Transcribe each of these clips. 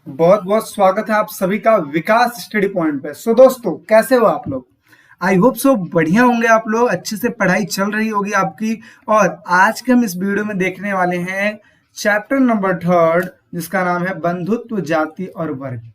बहुत बहुत स्वागत है आप सभी का विकास स्टडी पॉइंट पे। सो दोस्तों, कैसे हो आप लोग? आई होप सो बढ़िया होंगे आप लोग, अच्छे से पढ़ाई चल रही होगी आपकी। और आज के हम इस वीडियो में देखने वाले हैं चैप्टर नंबर 3, जिसका नाम है बंधुत्व, जाति और वर्ग।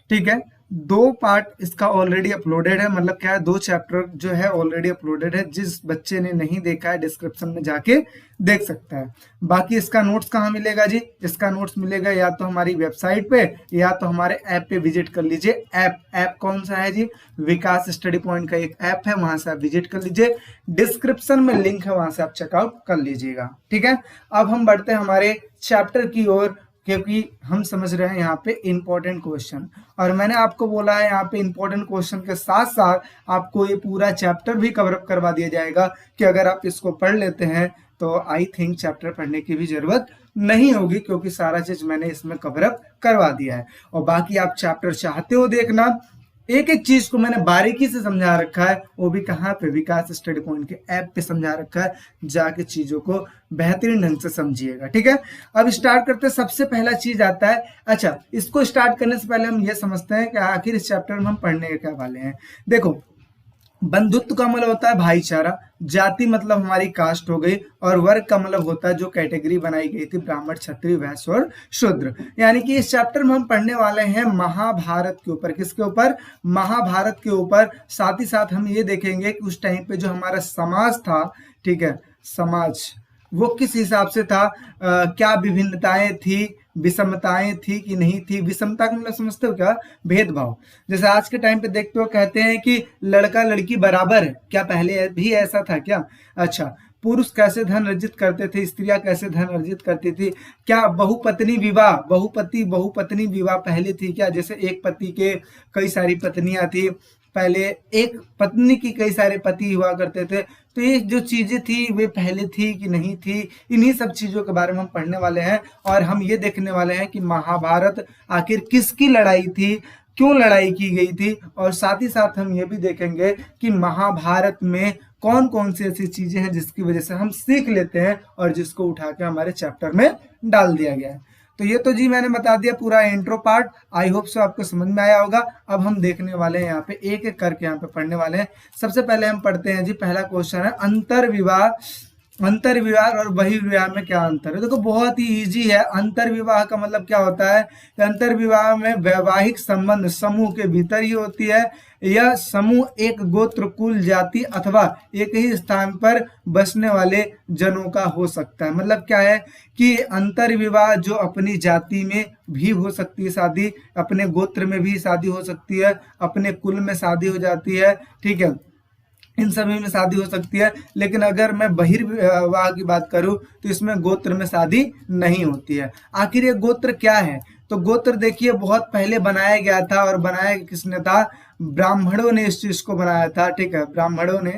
ठीक है, 2 पार्ट इसका ऑलरेडी अपलोडेड है। मतलब क्या है, 2 चैप्टर जो है ऑलरेडी अपलोडेड है। जिस बच्चे ने नहीं देखा है डिस्क्रिप्शन में जाके देख सकता है। बाकी इसका नोट्स कहाँ मिलेगा जी? इसका नोट्स मिलेगा या तो हमारी वेबसाइट पे या तो हमारे ऐप पे विजिट कर लीजिए। ऐप कौन सा है जी? विकास स्टडी पॉइंट का एक ऐप है, वहां से आप विजिट कर लीजिए। डिस्क्रिप्शन में लिंक है, वहां से आप चेकआउट कर लीजिएगा। ठीक है, अब हम बढ़ते हैं हमारे चैप्टर की ओर, क्योंकि हम समझ रहे हैं यहाँ पे इंपॉर्टेंट क्वेश्चन। और मैंने आपको बोला है यहाँ पे इंपॉर्टेंट क्वेश्चन के साथ साथ आपको ये पूरा चैप्टर भी कवर अप करवा दिया जाएगा कि अगर आप इसको पढ़ लेते हैं तो आई थिंक चैप्टर पढ़ने की भी जरूरत नहीं होगी, क्योंकि सारा चीज मैंने इसमें कवर अप करवा दिया है। और बाकी आप चैप्टर चाहते हो देखना, एक एक चीज को मैंने बारीकी से समझा रखा है, वो भी कहाँ पे? विकास स्टडी पॉइंट के ऐप पे समझा रखा है। जाके चीजों को बेहतरीन ढंग से समझिएगा। ठीक है, अब स्टार्ट करते हैं। सबसे पहला चीज आता है, अच्छा इसको स्टार्ट करने से पहले हम ये समझते हैं कि आखिर इस चैप्टर में हम पढ़ने के क्या वाले हैं। देखो, बंधुत्व का मतलब होता है भाईचारा, जाति मतलब हमारी कास्ट हो गई, और वर्ग का मतलब होता है जो कैटेगरी बनाई गई थी, ब्राह्मण, क्षत्रिय, वैश्य और शूद्र। यानी कि इस चैप्टर में हम पढ़ने वाले हैं महाभारत के ऊपर। किसके ऊपर? महाभारत के ऊपर। साथ ही साथ हम ये देखेंगे कि उस टाइम पे जो हमारा समाज था, ठीक है, समाज वो किस हिसाब से था, क्या विभिन्नताएं थी, विषमताएं थी कि नहीं थी। विषमता का मतलब समझते हो क्या? भेदभाव। जैसे आज के टाइम पे देखते हो, कहते हैं कि लड़का लड़की बराबर है। क्या पहले भी ऐसा था क्या? अच्छा, पुरुष कैसे धन अर्जित करते थे, स्त्रियां कैसे धन अर्जित करती थी? क्या बहुपत्नी विवाह पहले थी क्या? जैसे एक पति के कई सारी पत्नियां थी, पहले एक पत्नी की कई सारे पति हुआ करते थे। तो ये जो चीजें थी वे पहले थी कि नहीं थी, इन्हीं सब चीजों के बारे में हम पढ़ने वाले हैं। और हम ये देखने वाले हैं कि महाभारत आखिर किसकी लड़ाई थी, क्यों लड़ाई की गई थी। और साथ ही साथ हम ये भी देखेंगे कि महाभारत में कौन कौन सी ऐसी चीजें हैं जिसकी वजह से हम सीख लेते हैं और जिसको उठा के हमारे चैप्टर में डाल दिया गया है। तो ये तो जी मैंने बता दिया पूरा intro part. I hope so आपको समझ में आया होगा। अब हम देखने वाले हैं यहाँ पे, एक एक करके यहाँ पे पढ़ने वाले हैं। सबसे पहले हम पढ़ते हैं जी, पहला क्वेश्चन है अंतर विवाह। अंतर विवाह और बहिर्विवाह में क्या अंतर है? देखो बहुत ही इजी है। अंतर विवाह का मतलब क्या होता है? अंतर विवाह में वैवाहिक संबंध समूह के भीतर ही होती है। यह समूह एक गोत्र, कुल, जाति अथवा एक ही स्थान पर बसने वाले जनों का हो सकता है। मतलब क्या है कि अंतर विवाह जो अपनी जाति में भी हो सकती है शादी, अपने गोत्र में भी शादी हो सकती है, अपने कुल में शादी हो जाती है, ठीक है, इन सभी में शादी हो सकती है। लेकिन अगर मैं बहिर्विवाह की बात करूं तो इसमें गोत्र में शादी नहीं होती है। आखिर ये गोत्र क्या है? तो गोत्र देखिए बहुत पहले बनाया गया था, और बनाया किसने था? ब्राह्मणों ने इस चीज को बनाया था। ठीक है, ब्राह्मणों ने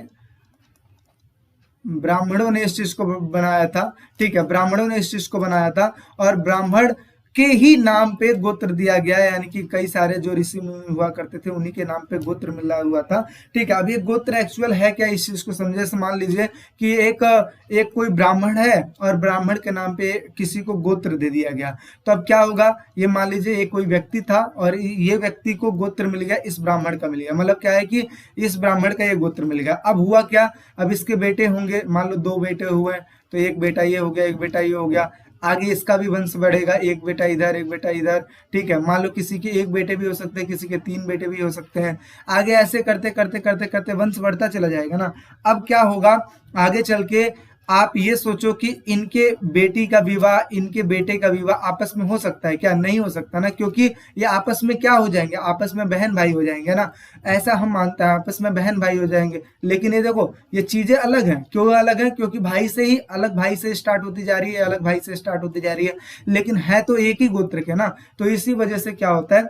इस चीज को बनाया था। ठीक है, ब्राह्मणों ने इस चीज को बनाया था, और ब्राह्मण के ही नाम पे गोत्र दिया गया है। यानी कि कई सारे जो ऋषि मुनि हुआ करते थे उन्हीं के नाम पे गोत्र मिला हुआ था। ठीक है, अब ये गोत्र एक्चुअल है क्या, इस चीज को समझे। मान लीजिए कि एक कोई ब्राह्मण है और ब्राह्मण के नाम पे किसी को गोत्र दे दिया गया, तो अब क्या होगा? ये मान लीजिए एक कोई व्यक्ति था और ये व्यक्ति को गोत्र मिल गया, इस ब्राह्मण का मिल गया। मतलब क्या है कि इस ब्राह्मण का ये गोत्र मिल गया। अब हुआ क्या? अब इसके बेटे होंगे, मान लो 2 बेटे हुए, तो एक बेटा ये हो गया, एक बेटा ये हो गया। आगे इसका भी वंश बढ़ेगा, एक बेटा इधर, एक बेटा इधर। ठीक है, मान लो किसी के 1 बेटे भी हो सकते हैं, किसी के 3 बेटे भी हो सकते हैं। आगे ऐसे करते करते करते करते वंश बढ़ता चला जाएगा ना। अब क्या होगा आगे चल के? आप ये सोचो कि इनके बेटी का विवाह, इनके बेटे का विवाह आपस में हो सकता है क्या? नहीं हो सकता ना, क्योंकि ये आपस में क्या हो जाएंगे? आपस में बहन भाई हो जाएंगे ना। ऐसा हम मानते हैं, आपस में बहन भाई हो जाएंगे। लेकिन ये देखो, ये चीजें अलग हैं। क्यों अलग है? क्योंकि भाई से ही अलग, भाई से स्टार्ट होती जा रही है, अलग भाई से स्टार्ट होती जा रही है, लेकिन है तो एक ही गोत्र के ना। तो इसी वजह से क्या होता है,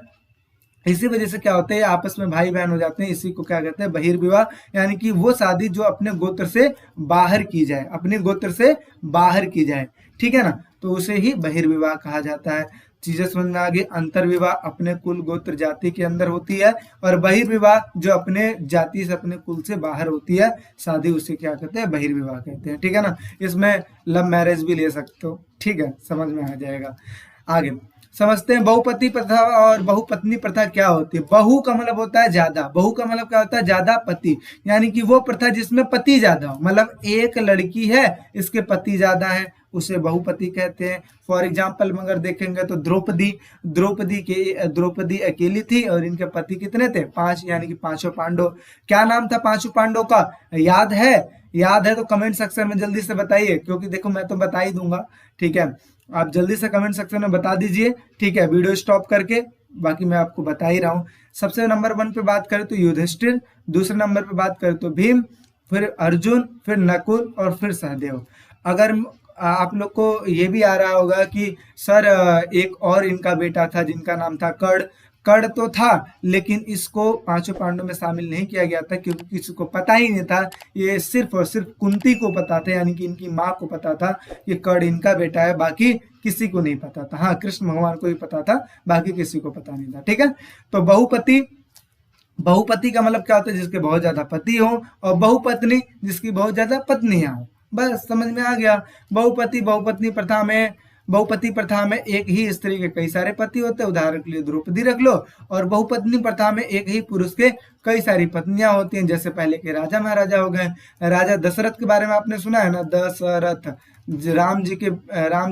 आपस में भाई बहन हो जाते हैं। इसी को क्या कहते हैं? बहिर्विवाह। यानी कि वो शादी जो अपने गोत्र से बाहर की जाए, अपने गोत्र से बाहर की जाए। ठीक है ना, तो उसे ही बहिर्विवाह कहा जाता है। चीजें समझ में आ गई। अंतर विवाह अपने कुल, गोत्र, जाति के अंदर होती है, और बहिर्विवाह जो अपने जाति से, अपने कुल से बाहर होती है शादी, उसे क्या कहते हैं? बहिर्विवाह कहते हैं। ठीक है ना, इसमें लव मैरिज भी ले सकते हो। ठीक है, समझ में आ जाएगा। आगे समझते हैं बहुपति प्रथा और बहुपत्नी प्रथा क्या होती है। बहु का मतलब होता है ज्यादा, बहु का मतलब क्या होता है ज्यादा पति, यानी कि वो प्रथा जिसमें पति ज्यादा हो, मतलब एक लड़की है इसके पति ज्यादा है उसे बहुपति कहते हैं। फॉर एग्जाम्पल अगर देखेंगे तो द्रौपदी अकेली थी और इनके पति कितने थे 5, यानी कि पांचों पांडव। क्या नाम था पांचों पांडव का, याद है? याद है तो कमेंट सेक्शन में जल्दी से बताइए, क्योंकि देखो मैं तो बता ही दूंगा, ठीक है, आप जल्दी से कमेंट सेक्शन में बता दीजिए, ठीक है, वीडियो स्टॉप करके, बाकी मैं आपको बता ही रहा हूँ। सबसे नंबर 1 पे बात करें तो युधिष्ठिर, दूसरे नंबर पे बात करें तो भीम, फिर अर्जुन, फिर नकुल और फिर सहदेव। अगर आप लोग को ये भी आ रहा होगा कि सर एक और इनका बेटा था जिनका नाम था कर्ण, कर्ण तो था लेकिन इसको पांचों पांडवों में शामिल नहीं किया गया था क्योंकि किसी को पता ही नहीं था, ये सिर्फ और सिर्फ कुंती को पता था, यानी कि इनकी माँ को पता था कि कर्ण इनका बेटा है, बाकी किसी को नहीं पता था। हाँ, कृष्ण भगवान को ही पता था, बाकी किसी को पता नहीं था, ठीक है। तो बहुपति का मतलब क्या होता है, जिसके बहुत ज्यादा पति हो, और बहुपत्नी जिसकी बहुत ज्यादा पत्नियां हो। बस समझ में आ गया। बहुपति प्रथा में एक ही स्त्री के कई सारे पति होते हैं, उदाहरण के लिए द्रौपदी रख लो। और बहुपत्नी प्रथा में एक ही पुरुष के कई सारी पत्नियां होती हैं, जैसे पहले के राजा महाराजा हो गए। राजा दशरथ के बारे में आपने सुना है ना, दशरथ, राम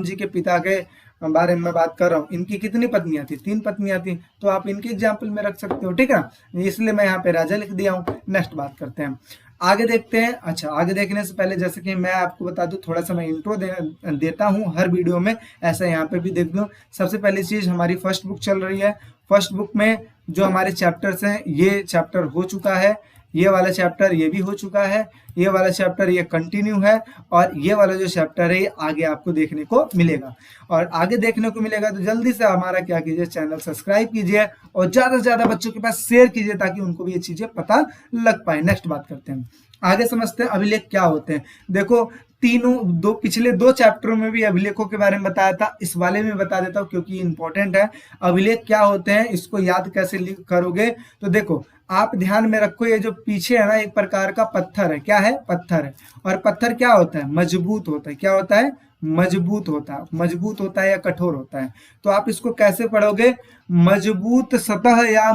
जी के पिता के बारे में बात कर रहा हूँ। इनकी कितनी पत्नियां थी, 3 पत्नियां थी, तो आप इनके एग्जाम्पल में रख सकते हो, ठीक है, इसलिए मैं यहाँ पे राजा लिख दिया हूँ। नेक्स्ट बात करते हैं, आगे देखते हैं। अच्छा, आगे देखने से पहले जैसे कि मैं आपको बता दूं, थोड़ा सा मैं इंट्रो देता हूं हर वीडियो में, ऐसा यहाँ पे भी देख लो। सबसे पहली चीज, हमारी फर्स्ट बुक चल रही है। फर्स्ट बुक में जो हमारे चैप्टर्स हैं, ये चैप्टर हो चुका है, ये वाला चैप्टर ये भी हो चुका है, ये वाला चैप्टर ये कंटिन्यू है, और ये वाला जो चैप्टर है ये आगे आपको देखने को मिलेगा। और आगे देखने को मिलेगा तो जल्दी से हमारा क्या कीजिए, चैनल सब्सक्राइब कीजिए और ज्यादा से ज्यादा बच्चों के पास शेयर कीजिए ताकि उनको भी ये चीजें पता लग पाए। नेक्स्ट बात करते हैं, आगे समझते हैं अभिलेख क्या होते हैं। देखो पिछले 2 चैप्टरों में भी अभिलेखों के बारे में बताया था, इस वाले में बता देता हूँ क्योंकि इंपॉर्टेंट है। अभिलेख क्या होते हैं, इसको याद कैसे करोगे, तो देखो आप ध्यान में रखो, ये जो पीछे है ना एक प्रकार का पत्थर है, क्या है, पत्थर है। और पत्थर क्या होता है, मजबूत होता है। क्या होता है, मजबूत होता है या कठोर होता है। तो आप इसको कैसे पढ़ोगे, मजबूत सतह या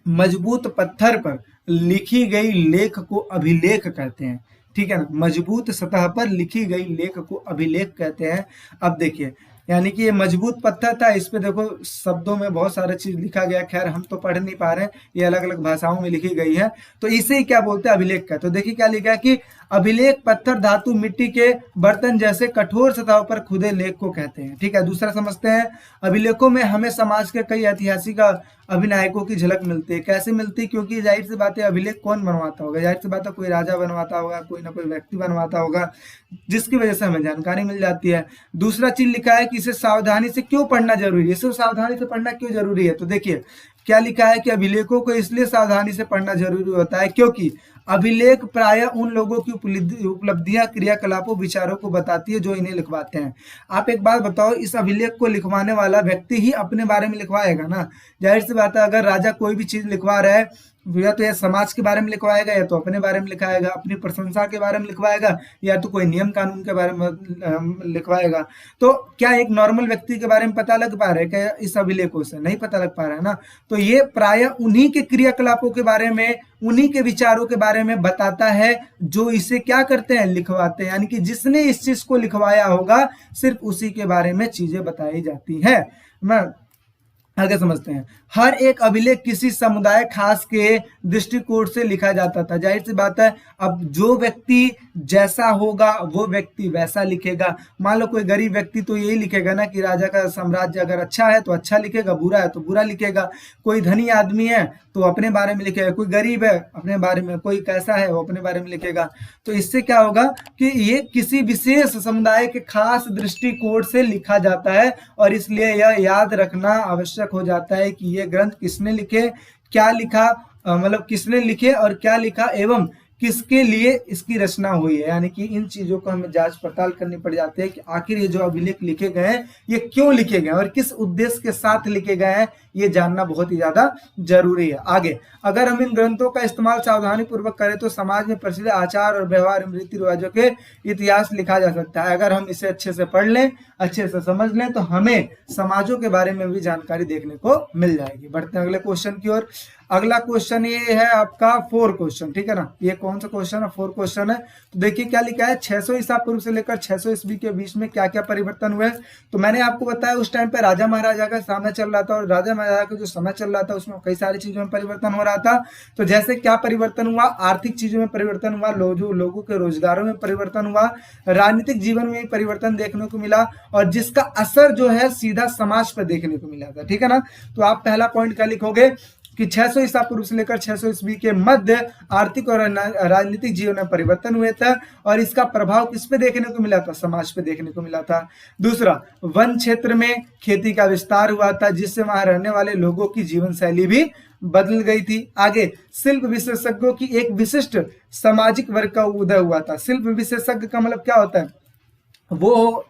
मजबूत पत्थर पर लिखी गई लेख को अभिलेख कहते हैं, ठीक है ना। मजबूत सतह पर लिखी गई लेख को अभिलेख कहते हैं। अब देखिए, यानी कि ये मजबूत पत्थर था, इस पे देखो शब्दों में बहुत सारा चीज लिखा गया, खैर हम तो पढ़ नहीं पा रहे हैं, ये अलग अलग भाषाओं में लिखी गई है, तो इसे ही क्या बोलते हैं, अभिलेख का। तो देखिए क्या लिखा है कि अभिलेख पत्थर, धातु, मिट्टी के बर्तन जैसे कठोर सतहों पर खुदे लेख को कहते हैं, ठीक है। दूसरा समझते हैं, अभिलेखों में हमें समाज के कई ऐतिहासिक अभिनायकों की झलक मिलती है। कैसे मिलती है, क्योंकि जाहिर सी बात है अभिलेख कौन बनवाता होगा, जाहिर सी बात है कोई राजा बनवाता होगा, कोई ना कोई व्यक्ति बनवाता होगा, जिसकी वजह से हमें जानकारी मिल जाती है। दूसरा चीज लिखा है कि इसे सावधानी से क्यों पढ़ना जरूरी है, इसे सावधानी से पढ़ना क्यों जरूरी है, तो देखिए क्या लिखा है कि अभिलेखों को इसलिए सावधानी से पढ़ना जरूरी होता है क्योंकि अभिलेख प्रायः उन लोगों की उपलब्धियां, क्रियाकलापों, विचारों को बताती है जो इन्हें लिखवाते हैं। आप एक बात बताओ, इस अभिलेख को लिखवाने वाला व्यक्ति ही अपने बारे में लिखवाएगा ना, जाहिर सी बात है। अगर राजा कोई भी चीज लिखवा रहा है, या तो यह समाज के बारे में लिखवाएगा, या तो अपने बारे में लिखवाएगा, अपनी प्रशंसा के बारे में लिखवाएगा, या तो कोई नियम कानून के बारे में लिखवाएगा। तो क्या एक नॉर्मल व्यक्ति के बारे में पता लग पा रहा है क्या इस अभिलेखों से, नहीं पता लग पा रहा है ना। तो ये प्रायः उन्हीं के क्रियाकलापों के बारे में, उन्हीं के विचारों के बारे में बताता है जो इसे क्या करते हैं, लिखवाते हैं, यानी कि जिसने इस चीज को लिखवाया होगा सिर्फ उसी के बारे में चीजें बताई जाती है। मैं आगे समझते हैं, हर एक अभिलेख किसी समुदाय खास के दृष्टिकोण से लिखा जाता था। जाहिर सी बात है, अब जो व्यक्ति जैसा होगा वो व्यक्ति वैसा लिखेगा। मान लो कोई गरीब व्यक्ति तो यही लिखेगा ना कि राजा का साम्राज्य अगर अच्छा है तो अच्छा लिखेगा, बुरा है तो बुरा लिखेगा। कोई धनी आदमी है तो अपने बारे में लिखेगा, कोई गरीब है अपने बारे में, कोई कैसा है वो अपने बारे में लिखेगा। तो इससे क्या होगा कि ये किसी विशेष समुदाय के खास दृष्टिकोण से लिखा जाता है, और इसलिए यह याद रखना आवश्यक हो जाता है कि ये ग्रंथ किसने लिखे, क्या लिखा, मतलब किसने लिखे और क्या लिखा, एवं किसके लिए इसकी रचना हुई है, यानी कि इन चीजों को हमें जांच पड़ताल करनी पड़ जाती है कि आखिर ये जो अभिलेख लिखे गए हैं ये क्यों लिखे गए हैं और किस उद्देश्य के साथ लिखे गए हैं, ये जानना बहुत ही ज्यादा जरूरी है। आगे, अगर हम इन ग्रंथों का इस्तेमाल सावधानी पूर्वक करें तो समाज में प्रचलित आचार और व्यवहार रीति रिवाजों के इतिहास लिखा जा सकता है। अगर हम इसे अच्छे से पढ़ लें, अच्छे से समझ लें, तो हमें समाजों के बारे में भी जानकारी देखने को मिल जाएगी। बढ़ते हैं अगले क्वेश्चन की ओर। अगला क्वेश्चन ये है आपका 4 क्वेश्चन, ठीक है ना। ये कौन सा क्वेश्चन है? 4 क्वेश्चन है। तो देखिए क्या लिखा है, 600 ईसा पूर्व से लेकर 600 ईस्वी के बीच में क्या क्या परिवर्तन हुए। तो मैंने आपको बताया उस टाइम पे राजा महाराजा का समय चल रहा था, और राजा महाराजा का जो समय चल रहा था उसमें कई सारी चीजों में परिवर्तन हो रहा था। तो जैसे क्या परिवर्तन हुआ, आर्थिक चीजों में परिवर्तन हुआ, लोगों के रोजगारों में परिवर्तन हुआ, राजनीतिक जीवन में परिवर्तन देखने को मिला, और जिसका असर जो है सीधा समाज पर देखने को मिला था, ठीक है ना। तो आप पहला पॉइंट क्या लिखोगे कि 600 ईसा पूर्व से लेकर 600 ईस्वी के मध्य आर्थिक और राजनीतिक जीवन में परिवर्तन हुए थे, और इसका प्रभाव किस पे देखने को मिला था? समाज पे देखने को मिला था। दूसरा, वन क्षेत्र में खेती का विस्तार हुआ था, जिससे वहां रहने वाले लोगों की जीवन शैली भी बदल गई थी। आगे, शिल्प विशेषज्ञों की एक विशिष्ट सामाजिक वर्ग का उदय हुआ था। शिल्प विशेषज्ञ का मतलब क्या होता है? वो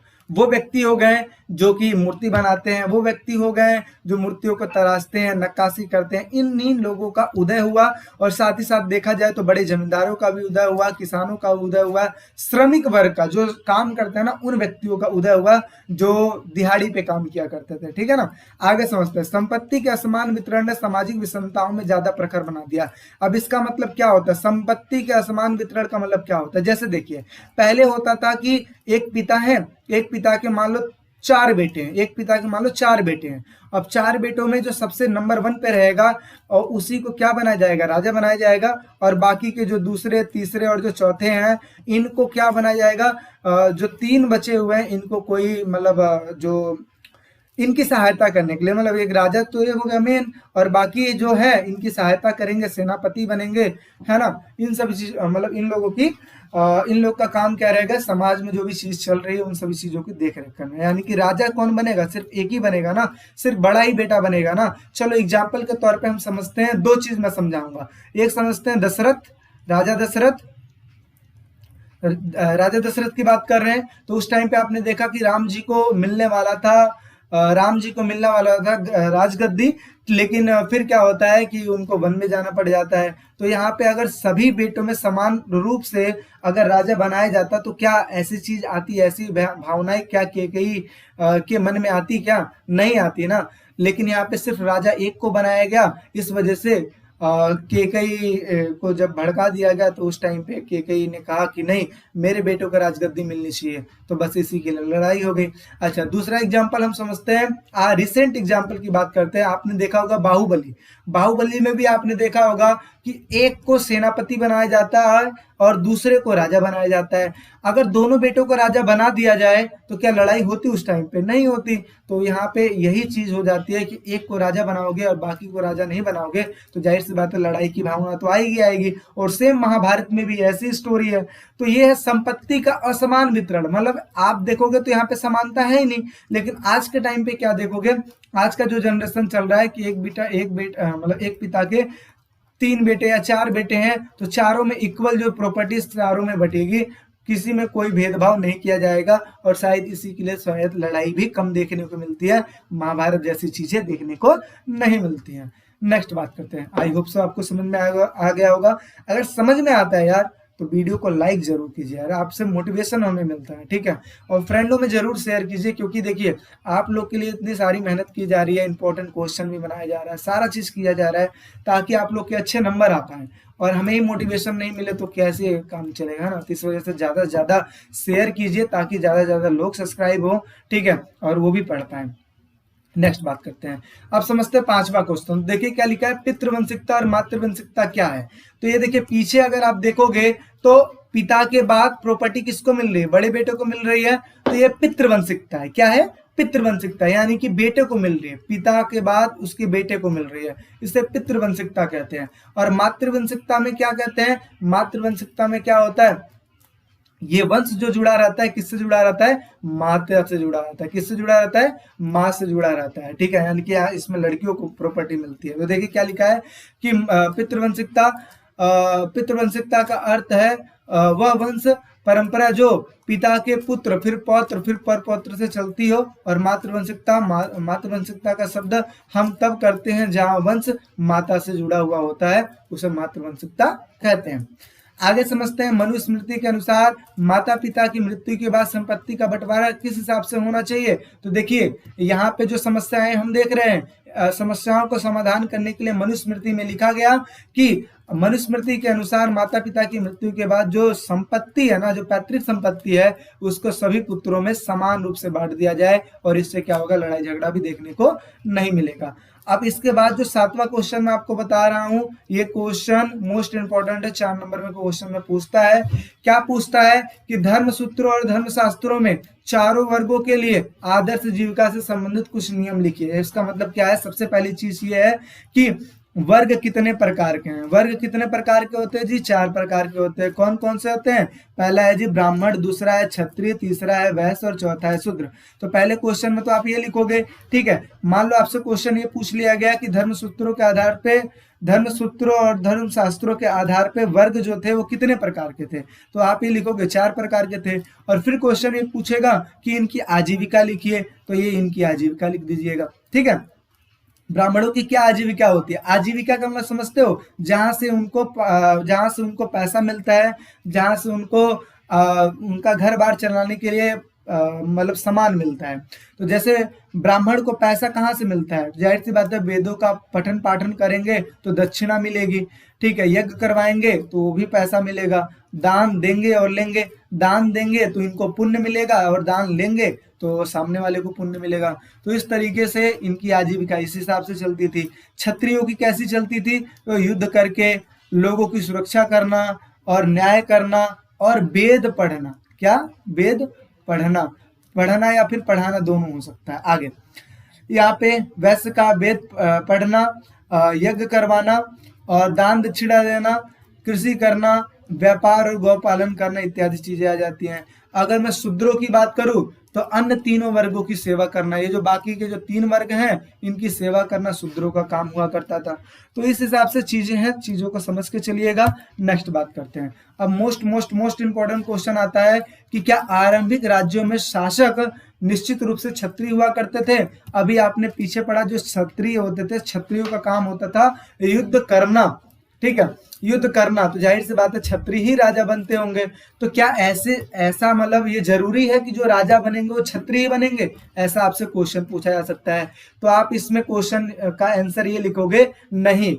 व्यक्ति हो गए जो कि मूर्ति बनाते हैं, वो व्यक्ति हो गए जो मूर्तियों को तराशते हैं, नक्काशी करते हैं। इन लोगों का उदय हुआ, और साथ ही साथ देखा जाए तो बड़े जमींदारों का भी उदय हुआ, किसानों का उदय हुआ, श्रमिक वर्ग का जो काम करते हैं ना, उन व्यक्तियों का उदय हुआ जो दिहाड़ी पे काम किया करते थे, ठीक है ना। आगे समझते हैं। संपत्ति के असमान वितरण ने सामाजिक विषमताओं में ज्यादा प्रखर बना दिया। अब इसका मतलब क्या होता है? संपत्ति के असमान वितरण का मतलब क्या होता है? जैसे देखिए, पहले होता था कि एक पिता है, एक पिता के मान लो 4 बेटे हैं, एक पिता के मान लो 4 बेटे हैं। अब 4 बेटों में जो सबसे नंबर 1 पे रहेगा, और उसी को क्या बनाया जाएगा? राजा बनाया जाएगा। और बाकी के जो दूसरे, तीसरे और जो चौथे हैं, इनको क्या बनाया जाएगा? जो 3 बचे हुए हैं, इनको कोई मतलब जो इनकी सहायता करने के लिए, मतलब एक राजा तो ये हो गया मेन, और बाकी जो है इनकी सहायता करेंगे, सेनापति बनेंगे, है ना। इन सब चीज मतलब इन लोग का काम क्या रहेगा? समाज में जो भी चीज चल रही है उन सभी चीजों की देख रेख करना। यानी कि राजा कौन बनेगा? सिर्फ एक ही बनेगा ना, सिर्फ बड़ा ही बेटा बनेगा ना। चलो एग्जाम्पल के तौर पे हम समझते हैं, 2 चीज मैं समझाऊंगा। एक समझते हैं दशरथ, राजा दशरथ की बात कर रहे हैं। तो उस टाइम पे आपने देखा कि राम जी को मिलने वाला था राजगद्दी, लेकिन फिर क्या होता है कि उनको वन में जाना पड़ जाता है। तो यहाँ पे अगर सभी बेटों में समान रूप से अगर राजा बनाया जाता, तो क्या ऐसी चीज आती, ऐसी भावनाएं क्या केकई के मन में आती? क्या नहीं आती ना। लेकिन यहाँ पे सिर्फ राजा एक को बनाया गया, इस वजह से केकई को जब भड़का दिया गया, तो उस टाइम पे केकई ने कहा कि नहीं, मेरे बेटों को राजगद्दी मिलनी चाहिए। तो बस इसी के लिए लड़ाई हो गई। अच्छा, दूसरा एग्जांपल हम समझते हैं, रिसेंट एग्जांपल की बात करते हैं। आपने देखा होगा बाहुबली में भी आपने देखा होगा कि एक को सेनापति बनाया जाता है और दूसरे को राजा बनाया जाता है। अगर दोनों बेटों को राजा बना दिया जाए तो क्या लड़ाई होती? उस टाइम पे नहीं होती। तो यहाँ पे यही चीज हो जाती है कि एक को राजा बनाओगे और बाकी को राजा नहीं बनाओगे, तो जाहिर सी बात है लड़ाई की भावना तो आएगी। और सेम महाभारत में भी ऐसी स्टोरी है। तो ये है संपत्ति का असमान वितरण। मतलब आप देखोगे तो यहाँ पे समानता है ही नहीं। लेकिन आज के टाइम पे क्या देखोगे, आज का जो जनरेशन चल रहा है कि एक पिता के 3 बेटे या 4 बेटे हैं, तो चारों में इक्वल जो प्रॉपर्टीज चारों में बटेगी, किसी में कोई भेदभाव नहीं किया जाएगा। और शायद इसी के लिए शायद लड़ाई भी कम देखने को मिलती है, महाभारत जैसी चीजें देखने को नहीं मिलती हैं। नेक्स्ट बात करते हैं। आई होप सो आपको समझ में आ गया होगा। अगर समझ में आता है यार, तो वीडियो को लाइक जरूर कीजिए यार, आपसे मोटिवेशन हमें मिलता है, ठीक है। और फ्रेंडों में जरूर शेयर कीजिए, क्योंकि देखिए आप लोग के लिए इतनी सारी मेहनत की जा रही है, इंपॉर्टेंट क्वेश्चन भी बनाया जा रहा है, सारा चीज किया जा रहा है ताकि आप लोग के अच्छे नंबर आ पाए। और हमें ही मोटिवेशन नहीं मिले तो कैसे काम चलेगा ना। तो इस वजह से ज्यादा से ज्यादा शेयर कीजिए ताकि ज्यादा से ज्यादा लोग सब्सक्राइब हो, ठीक है, और वो भी पढ़ पाए। नेक्स्ट बात करते हैं। अब समझते हैं 5वां क्वेश्चन। देखिए क्या लिखा है, पितृवंशिकता और मातृवंशिकता क्या है। तो ये देखिए पीछे अगर आप देखोगे तो पिता के बाद प्रॉपर्टी किसको मिल रही है? बड़े बेटे को मिल रही है। तो ये पितृवंशिकता है। क्या है? पितृवंशिकता, यानी कि बेटे को मिल रही है, पिता के बाद उसके बेटे को मिल रही है, इसे पितृवंशिकता कहते हैं। और मातृवंशिकता में क्या कहते हैं? मातृवंशिकता में क्या होता है, ये वंश जो जुड़ा रहता है किससे जुड़ा रहता है? माता से जुड़ा रहता है। किससे जुड़ा रहता है? माँ से जुड़ा रहता है, ठीक है। यानी कि इसमें लड़कियों को प्रॉपर्टी मिलती है। तो देखिए क्या लिखा है कि पितृवंशिकता पितृवंशिकता का अर्थ है वह वंश परंपरा जो पिता के पुत्र फिर पौत्र फिर परपौत्र से चलती हो। और मातृवंशिकता का शब्द हम तब करते हैं जहां वंश माता से जुड़ा हुआ होता है, उसे मातृवंशिकता कहते हैं। आगे समझते हैं, मनुस्मृति के अनुसार माता पिता की मृत्यु के बाद संपत्ति का बंटवारा किस हिसाब से होना चाहिए। तो देखिए यहाँ पे जो समस्याएं हम देख रहे हैं, समस्याओं को समाधान करने के लिए मनुस्मृति में लिखा गया कि मनुस्मृति के अनुसार माता पिता की मृत्यु के बाद जो संपत्ति है ना, जो पैतृक संपत्ति है, उसको सभी पुत्रों में समान रूप से बांट दिया जाए, और इससे क्या होगा, लड़ाई झगड़ा भी देखने को नहीं मिलेगा। अब इसके बाद जो 7वां क्वेश्चन मैं आपको बता रहा हूं, ये क्वेश्चन मोस्ट इंपॉर्टेंट है, 4 नंबर में क्वेश्चन में पूछता है। क्या पूछता है कि धर्म सूत्रों और धर्म शास्त्रों में चारों वर्गों के लिए आदर्श जीविका से संबंधित कुछ नियम लिखिए। इसका मतलब क्या है, सबसे पहली चीज ये है कि वर्ग कितने प्रकार के हैं। वर्ग कितने प्रकार के होते हैं जी, 4 प्रकार के होते हैं। कौन कौन से होते हैं, पहला है जी ब्राह्मण, दूसरा है क्षत्रिय, तीसरा है वैश्य और चौथा है शूद्र। तो पहले क्वेश्चन में तो आप ये लिखोगे, ठीक है। मान लो आपसे क्वेश्चन ये पूछ लिया गया कि धर्म सूत्रों के आधार पे, धर्म सूत्रों और धर्म शास्त्रों के आधार पे वर्ग जो थे वो कितने प्रकार के थे, तो आप ये लिखोगे 4 प्रकार के थे। और फिर क्वेश्चन ये पूछेगा कि इनकी आजीविका लिखिए, तो ये इनकी आजीविका लिख दीजिएगा, ठीक है। ब्राह्मणों की क्या आजीविका होती है, आजीविका का मतलब समझते हो, जहां से उनको पैसा मिलता है, जहां से उनको उनका घर बार चलाने के लिए मतलब सामान मिलता है। तो जैसे ब्राह्मण को पैसा कहाँ से मिलता है, जाहिर सी बात है वेदों का पठन पाठन करेंगे तो दक्षिणा मिलेगी, ठीक है। यज्ञ करवाएंगे तो वो भी पैसा मिलेगा, दान देंगे और लेंगे, दान देंगे तो इनको पुण्य मिलेगा और दान लेंगे तो सामने वाले को पुण्य मिलेगा। तो इस तरीके से इनकी आजीविका इस हिसाब से चलती थी। क्षत्रियों की कैसी चलती थी, तो युद्ध करके लोगों की सुरक्षा करना और न्याय करना और वेद पढ़ना। क्या, वेद पढ़ना या फिर पढ़ाना दोनों हो सकता है। आगे यहाँ पे वैश्य का वेद पढ़ना, यज्ञ करवाना और दान दक्षिणा देना, कृषि करना, व्यापार और गौपालन करना इत्यादि चीजें आ जाती हैं। अगर मैं शूद्रों की बात करूं तो अन्य तीनों वर्गों की सेवा करना, ये जो बाकी के जो 3 वर्ग हैं इनकी सेवा करना शूद्रों का काम हुआ करता था। तो इस हिसाब से चीजें हैं, चीजों को समझ के चलिएगा। नेक्स्ट बात करते हैं। अब मोस्ट इंपॉर्टेंट क्वेश्चन आता है कि क्या आरंभिक राज्यों में शासक निश्चित रूप से क्षत्रिय हुआ करते थे। अभी आपने पीछे पढ़ा, जो क्षत्रिय होते थे, क्षत्रियों का काम होता था युद्ध करना, ठीक है, युद्ध करना। तो जाहिर सी बात है क्षत्रिय ही राजा बनते होंगे। तो क्या ऐसा मतलब ये जरूरी है कि जो राजा बनेंगे वो क्षत्रिय बनेंगे, ऐसा आपसे क्वेश्चन पूछा जा सकता है। तो आप इसमें क्वेश्चन का आंसर ये लिखोगे नहीं।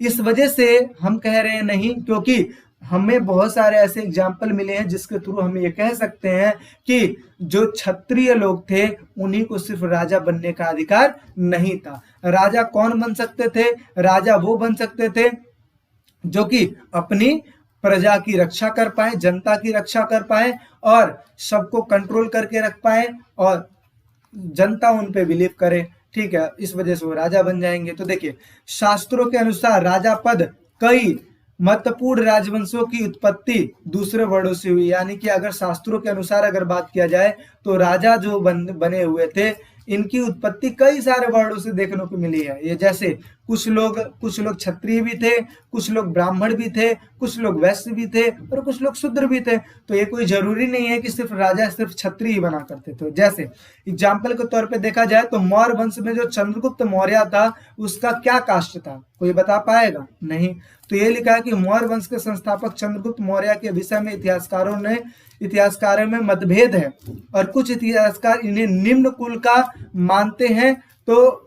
इस वजह से हम कह रहे हैं नहीं, क्योंकि हमें बहुत सारे ऐसे एग्जाम्पल मिले हैं जिसके थ्रू हम ये कह सकते हैं कि जो क्षत्रिय लोग थे उन्हीं को सिर्फ राजा बनने का अधिकार नहीं था। राजा कौन बन सकते थे, राजा वो बन सकते थे जो कि अपनी प्रजा की रक्षा कर पाए, जनता की रक्षा कर पाए और सबको कंट्रोल करके रख पाए और जनता उन पे बिलीव करे, ठीक है। इस वजह से वो राजा बन जाएंगे। तो देखिए, शास्त्रों के अनुसार राजा पद कई महत्वपूर्ण राजवंशों की उत्पत्ति दूसरे वर्णों से हुई। यानी कि अगर शास्त्रों के अनुसार अगर बात किया जाए तो राजा जो बने हुए थे इनकी उत्पत्ति कई सारे वर्णों से देखने को मिली है। ये जैसे कुछ लोग क्षत्रिय भी थे, कुछ लोग ब्राह्मण भी थे, कुछ लोग वैश्य भी थे और कुछ लोग शूद्र भी थे। तो ये कोई जरूरी नहीं है कि सिर्फ राजा सिर्फ क्षत्रिय ही बना करते थे। जैसे एग्जाम्पल के तौर पे देखा जाए तो मौर्य वंश में जो चंद्रगुप्त मौर्य था उसका क्या कास्ट था, कोई बता पाएगा? नहीं। तो ये लिखा है कि मौर्य वंश के संस्थापक चंद्रगुप्त मौर्य के विषय में इतिहासकारों में मतभेद है और कुछ इतिहासकार इन्हें निम्न कुल का मानते हैं, तो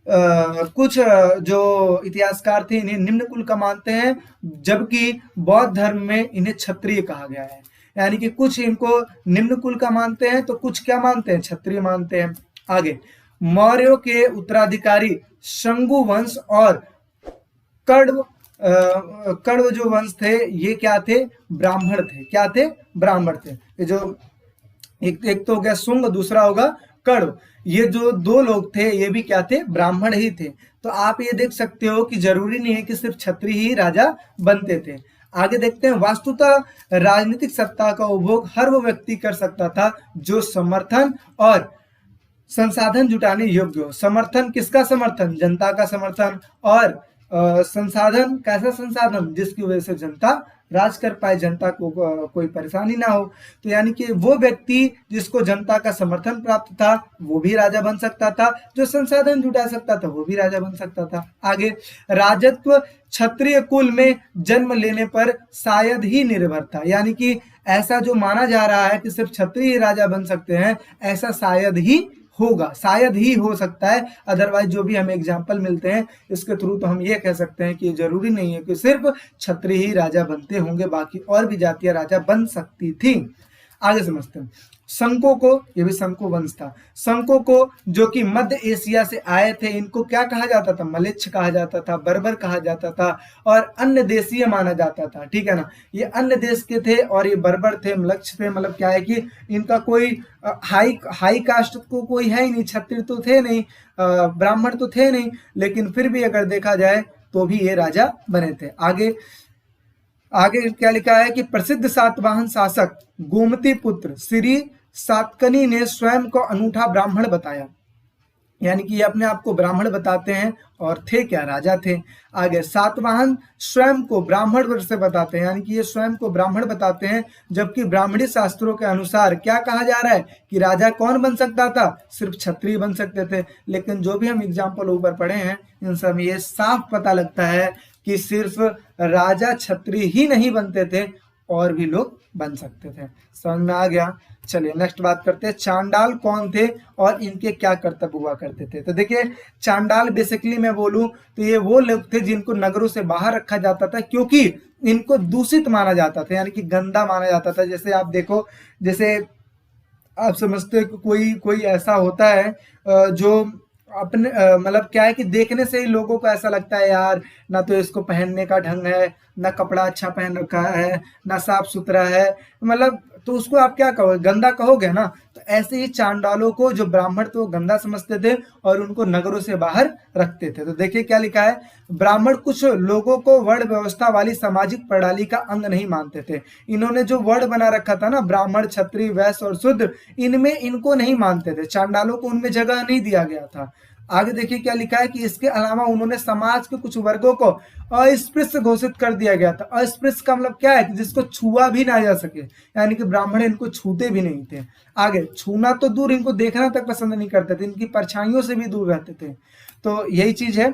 कुछ जो इतिहासकार थे इन्हें निम्न कुल का मानते हैं, जबकि बौद्ध धर्म में इन्हें क्षत्रिय कहा गया है। यानी कि कुछ इनको निम्न कुल का मानते हैं तो कुछ क्या मानते हैं, क्षत्रिय मानते हैं। आगे, मौर्यों के उत्तराधिकारी शंगु वंश और कण्व जो वंश थे ये क्या थे, ब्राह्मण थे। क्या थे, ब्राह्मण थे। ये जो एक तो हो गया शुंग, दूसरा होगा कण्व। ये जो 2 लोग थे ये भी क्या थे, ब्राह्मण ही थे। तो आप ये देख सकते हो कि जरूरी नहीं है कि सिर्फ क्षत्रिय ही राजा बनते थे। आगे देखते हैं, वास्तुतः राजनीतिक सत्ता का उपभोग हर वो व्यक्ति कर सकता था जो समर्थन और संसाधन जुटाने योग्य हो। समर्थन किसका समर्थन, जनता का समर्थन, और संसाधन, कैसा संसाधन, जिसकी वजह से जनता राज कर पाए, जनता को कोई परेशानी ना हो। तो यानी कि वो व्यक्ति जिसको जनता का समर्थन प्राप्त था वो भी राजा बन सकता था, जो संसाधन जुटा सकता था वो भी राजा बन सकता था। आगे, राजत्व क्षत्रिय कुल में जन्म लेने पर शायद ही निर्भर था, यानी कि ऐसा जो माना जा रहा है कि सिर्फ क्षत्रिय ही राजा बन सकते हैं, ऐसा शायद ही होगा, शायद ही हो सकता है। अदरवाइज जो भी हमें एग्जाम्पल मिलते हैं इसके थ्रू तो हम ये कह सकते हैं कि जरूरी नहीं है कि सिर्फ क्षत्रिय ही राजा बनते होंगे, बाकी और भी जातियां राजा बन सकती थी। आगे समझते हैं। संको को, ये भी संको वंश था, संको को जो कि मध्य एशिया से आए थे, इनको क्या कहा जाता था, मलेच्छ कहा जाता था, बर्बर कहा जाता था और अन्य देशीय माना जाता था, ठीक है ना। ये अन्य देश के थे और ये बर्बर थे, मलक्ष थे, मतलब क्या है कि इनका कोई हाई कास्ट को कोई है ही नहीं, क्षत्रिय तो थे नहीं, ब्राह्मण तो थे नहीं, लेकिन फिर भी अगर देखा जाए तो भी ये राजा बने थे। आगे क्या लिखा है कि प्रसिद्ध सातवाहन शासक गोमती पुत्र श्री सातकनी ने स्वयं को अनूठा ब्राह्मण बताया, यानी कि ये अपने आप को ब्राह्मण बताते हैं और थे क्या, राजा थे। आगे, सातवाहन स्वयं को ब्राह्मण वर्ग से बताते हैं, यानी कि ये स्वयं को ब्राह्मण बताते हैं, जबकि ब्राह्मणी शास्त्रों के अनुसार क्या कहा जा रहा है कि राजा कौन बन सकता था, सिर्फ क्षत्रिय बन सकते थे। लेकिन जो भी हम एग्जाम्पल ऊपर पढ़े हैं इन सब ये साफ पता लगता है कि सिर्फ राजा क्षत्रिय ही नहीं बनते थे, और भी लोग बन सकते थे। समझ में आ गया। चलिए नेक्स्ट बात करते हैं, चांडाल कौन थे और इनके क्या कर्तव्य हुआ करते थे। तो देखिए, चांडाल बेसिकली मैं बोलूं तो ये वो लोग थे जिनको नगरों से बाहर रखा जाता था, क्योंकि इनको दूषित माना जाता था, यानी कि गंदा माना जाता था। जैसे आप देखो, जैसे आप समझते हो कि कोई ऐसा होता है जो अपने मतलब क्या है कि देखने से ही लोगों को ऐसा लगता है यार, ना तो इसको पहनने का ढंग है, ना कपड़ा अच्छा पहन रखा है, ना साफ सुथरा है, मतलब तो उसको आप क्या कहोगे, गंदा कहोगे ना। तो ऐसे ही चांडालों को जो ब्राह्मण तो गंदा समझते थे और उनको नगरों से बाहर रखते थे। तो देखिए क्या लिखा है, ब्राह्मण कुछ लोगों को वर्ण व्यवस्था वाली सामाजिक प्रणाली का अंग नहीं मानते थे। इन्होंने जो वर्ण बना रखा था ना, ब्राह्मण, क्षत्रिय, वैश्य और शूद्र, इनमें इनको नहीं मानते थे, चांडालों को उनमें जगह नहीं दिया गया था। आगे देखिए क्या लिखा है कि इसके अलावा उन्होंने समाज के कुछ वर्गों को अस्पृश्य घोषित कर दिया गया था। अस्पृश्य का मतलब क्या है कि जिसको छुआ भी ना जा सके, यानी कि ब्राह्मण इनको छूते भी नहीं थे। आगे, छूना तो दूर, इनको देखना तक पसंद नहीं करते थे, इनकी परछाइयों से भी दूर रहते थे। तो यही चीज है।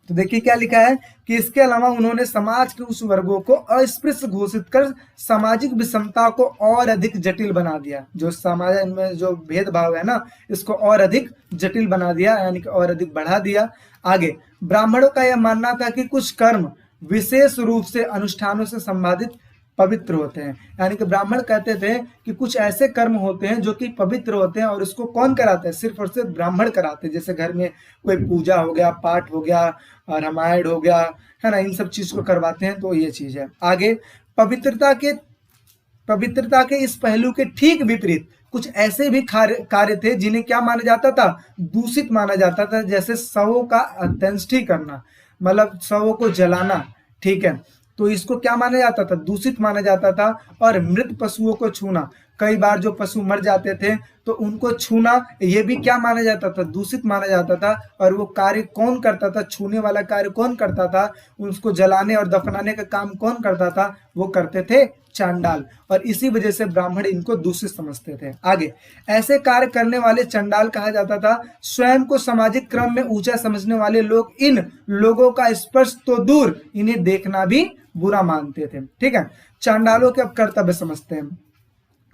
तो देखिए क्या लिखा है कि इसके अलावा उन्होंने समाज के उस वर्गों को अस्पृश्य घोषित कर सामाजिक विषमता को और अधिक जटिल बना दिया। जो समाज में जो भेदभाव है ना, इसको और अधिक जटिल बना दिया, यानी कि और अधिक बढ़ा दिया। आगे, ब्राह्मणों का यह मानना था कि कुछ कर्म विशेष रूप से अनुष्ठानों से संबंधित पवित्र होते हैं, यानी कि ब्राह्मण कहते थे कि कुछ ऐसे कर्म होते हैं जो कि पवित्र होते हैं और इसको कौन कराते हैं, सिर्फ और सिर्फ ब्राह्मण कराते हैं। जैसे घर में कोई पूजा हो गया, पाठ हो गया, रामायण हो गया, है ना, इन सब चीज को करवाते हैं। तो ये चीज है। आगे, पवित्रता के इस पहलू के ठीक विपरीत कुछ ऐसे भी कार्य थे जिन्हें क्या माना जाता था, दूषित माना जाता था। जैसे शवों का अंत्येष्टि करना, मतलब शवों को जलाना, ठीक है, तो इसको क्या माना जाता था, दूषित माना जाता था। और मृत पशुओं को छूना, कई बार जो पशु मर जाते थे तो उनको छूना, ये भी क्या माना जाता था, दूषित माना जाता था। और वो कार्य कौन करता था, छूने वाला कार्य कौन करता था, उसको जलाने और दफनाने का काम कौन करता था, वो करते थे चांडाल। और इसी वजह से ब्राह्मण इनको दूषित समझते थे। आगे, ऐसे कार्य करने वाले चंडाल कहा जाता था। स्वयं को सामाजिक क्रम में ऊंचा समझने वाले लोग इन लोगों का स्पर्श तो दूर, इन्हें देखना भी बुरा मानते थे। ठीक है, चांडालों के अब कर्तव्य समझते हैं।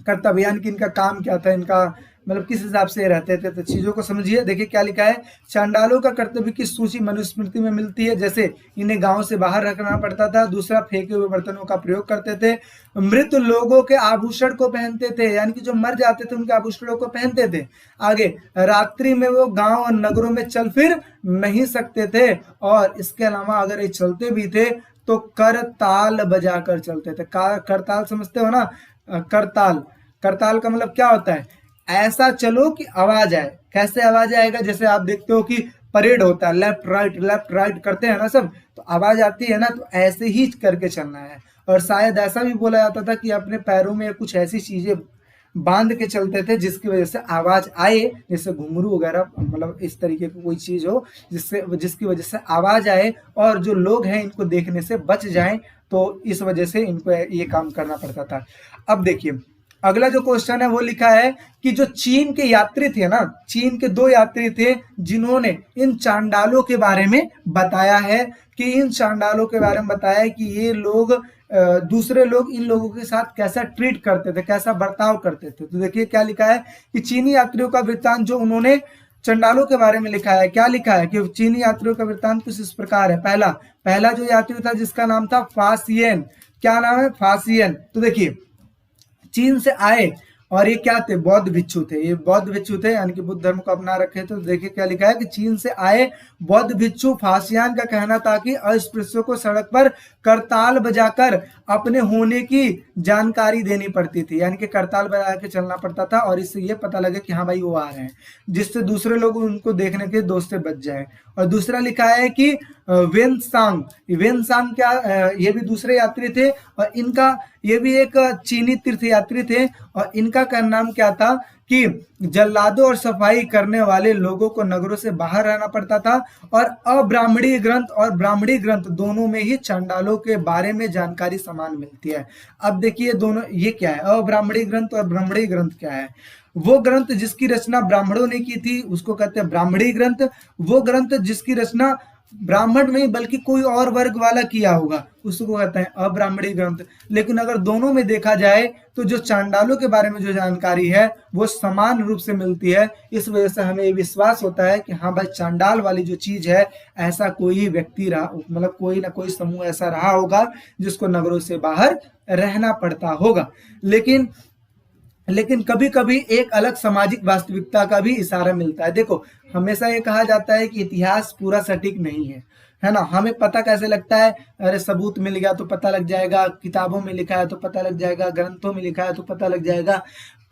कर्तव्य यानी कि इनका काम क्या था, इनका मतलब किस हिसाब से रहते थे, तो चीजों को समझिए। देखिए क्या लिखा है, चांडालों का कर्तव्य की सूची मनुस्मृति में मिलती है। जैसे इन्हें गांव से बाहर रखना पड़ता था। दूसरा, फेंके हुए बर्तनों का प्रयोग करते थे। मृत लोगों के आभूषण को पहनते थे, यानी कि जो मर जाते थे उनके आभूषणों को पहनते थे। आगे, रात्रि में वो गांव और नगरों में चल फिर नहीं सकते थे। और इसके अलावा अगर ये चलते भी थे तो करताल बजाकर चलते थे। करताल समझते हो ना, करताल, करताल का मतलब क्या होता है, ऐसा चलो कि आवाज आए। कैसे आवाज आएगा, जैसे आप देखते हो कि परेड होता है, लेफ्ट राइट करते हैं ना सब, तो आवाज आती है ना, तो ऐसे ही करके चलना है। और शायद ऐसा भी बोला जाता था कि अपने पैरों में कुछ ऐसी चीजें बांध के चलते थे, जिसकी वजह से आवाज आए, जैसे घुंघरू वगैरह, मतलब इस तरीके की कोई चीज हो जिसकी वजह से आवाज आए और जो लोग हैं इनको देखने से बच जाएं, तो इस वजह से इनको ये काम करना पड़ता था। अब देखिए अगला जो क्वेश्चन है वो लिखा है कि जो चीन के यात्री थे ना, चीन के 2 यात्री थे जिन्होंने इन चांडालों के बारे में बताया है, कि इन चांडालों के बारे में बताया है कि ये लोग दूसरे लोग इन लोगों के साथ कैसा ट्रीट करते थे, कैसा बर्ताव करते थे। तो देखिए क्या लिखा है कि चीनी यात्रियों का वृत्तांत जो उन्होंने चंडालों के बारे में लिखा है, क्या लिखा है कि चीनी यात्रियों का वृत्तांत कुछ इस प्रकार है। पहला जो यात्री था जिसका नाम था फासियन, क्या नाम है, फासियन। तो देखिए चीन से आए और ये क्या थे, बौद्ध भिक्षु थे, ये बौद्ध भिक्षु थे, यानी कि बुद्ध धर्म को अपना रखे थे। तो देखिए क्या लिखा है कि चीन से आए बौद्ध भिक्षु फासियान का कहना था कि अस्पृश्यों को सड़क पर करताल बजाकर अपने होने की जानकारी देनी पड़ती थी, यानी कि करताल बजा के चलना पड़ता था और इससे ये पता लगे कि हाँ भाई वो आ रहे हैं, जिससे दूसरे लोग उनको देखने के दोस्त से बच जाए। और दूसरा लिखा है कि वेनसांग क्या, ये भी दूसरे यात्री थे और इनका ये भी एक चीनी तीर्थ यात्री थे और इनका का नाम क्या था कि जल्लादों और सफाई करने वाले लोगों को नगरों से बाहर रहना पड़ता था और अब्राह्मणी ग्रंथ और ब्राह्मणी ग्रंथ दोनों में ही चंडालों के बारे में जानकारी समान मिलती है। अब देखिए दोनों ये क्या है, अब्राह्मणी ग्रंथ और ब्राह्मणी ग्रंथ क्या है। वो ग्रंथ जिसकी रचना ब्राह्मणों ने की थी उसको कहते हैं ब्राह्मणी ग्रंथ, वो ग्रंथ जिसकी रचना ब्राह्मण नहीं बल्कि कोई और वर्ग वाला किया होगा उसको कहते हैं अब्राह्मणी ग्रंथ। लेकिन अगर दोनों में देखा जाए तो जो चांडालों के बारे में जो जानकारी है वो समान रूप से मिलती है। इस वजह से हमें विश्वास होता है कि हाँ भाई चांडाल वाली जो चीज है ऐसा कोई व्यक्ति रहा, मतलब कोई ना कोई समूह ऐसा रहा होगा जिसको नगरों से बाहर रहना पड़ता होगा। लेकिन कभी कभी एक अलग सामाजिक वास्तविकता का भी इशारा मिलता है। देखो हमेशा ये कहा जाता है कि इतिहास पूरा सटीक नहीं है ना। हमें पता कैसे लगता है, अरे सबूत मिल गया तो पता लग जाएगा, किताबों में लिखा है तो पता लग जाएगा, ग्रंथों में लिखा है तो पता लग जाएगा,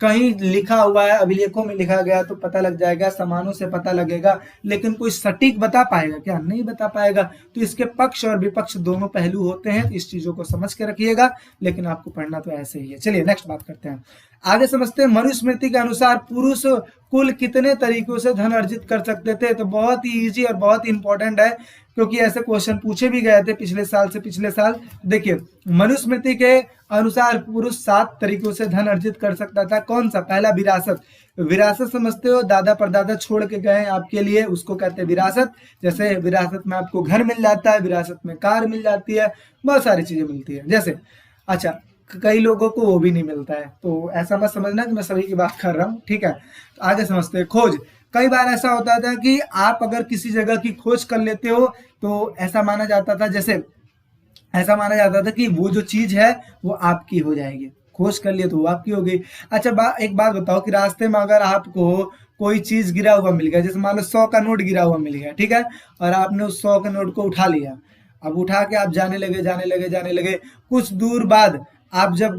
कहीं लिखा हुआ है, अभिलेखों में लिखा गया तो पता लग जाएगा, सामानों से पता लगेगा। लेकिन कोई सटीक बता पाएगा क्या, नहीं बता पाएगा। तो इसके पक्ष और विपक्ष दोनों पहलू होते हैं, इस चीजों को समझ के रखिएगा। लेकिन आपको पढ़ना तो ऐसे ही है। चलिए नेक्स्ट बात करते हैं, आगे समझते हैं। मनुस्मृति के अनुसार पुरुष कुल कितने तरीकों से धन अर्जित कर सकते थे। तो बहुत ही इजी और बहुत ही इंपॉर्टेंट है क्योंकि ऐसे क्वेश्चन पूछे भी गए थे पिछले साल से पिछले साल। देखिए मनुस्मृति के अनुसार पुरुष 7 तरीकों से धन अर्जित कर सकता था। कौन सा, पहला विरासत। विरासत समझते हो, दादा परदादा छोड़ के गए आपके लिए, उसको कहते हैं विरासत। जैसे विरासत में आपको घर मिल जाता है, विरासत में कार मिल जाती है, बहुत सारी चीजें मिलती है। जैसे अच्छा कई लोगों को वो भी नहीं मिलता है, तो ऐसा मत समझना कि मैं सभी की बात कर रहा हूँ, ठीक है। तो आगे समझते हैं खोज। कई बार ऐसा होता था कि आप अगर किसी जगह की खोज कर लेते हो तो ऐसा माना जाता था, जैसे ऐसा माना जाता था कि वो जो चीज है वो आपकी हो जाएगी, खोज कर लिए तो वो आपकी हो गई। अच्छा एक बात बताओ कि रास्ते में अगर आपको कोई चीज गिरा हुआ मिल गया, जैसे मान लो 100 का नोट गिरा हुआ मिल गया, ठीक है, और आपने उस 100 के नोट को उठा लिया। अब उठा के आप जाने लगे, कुछ दूर बाद आप जब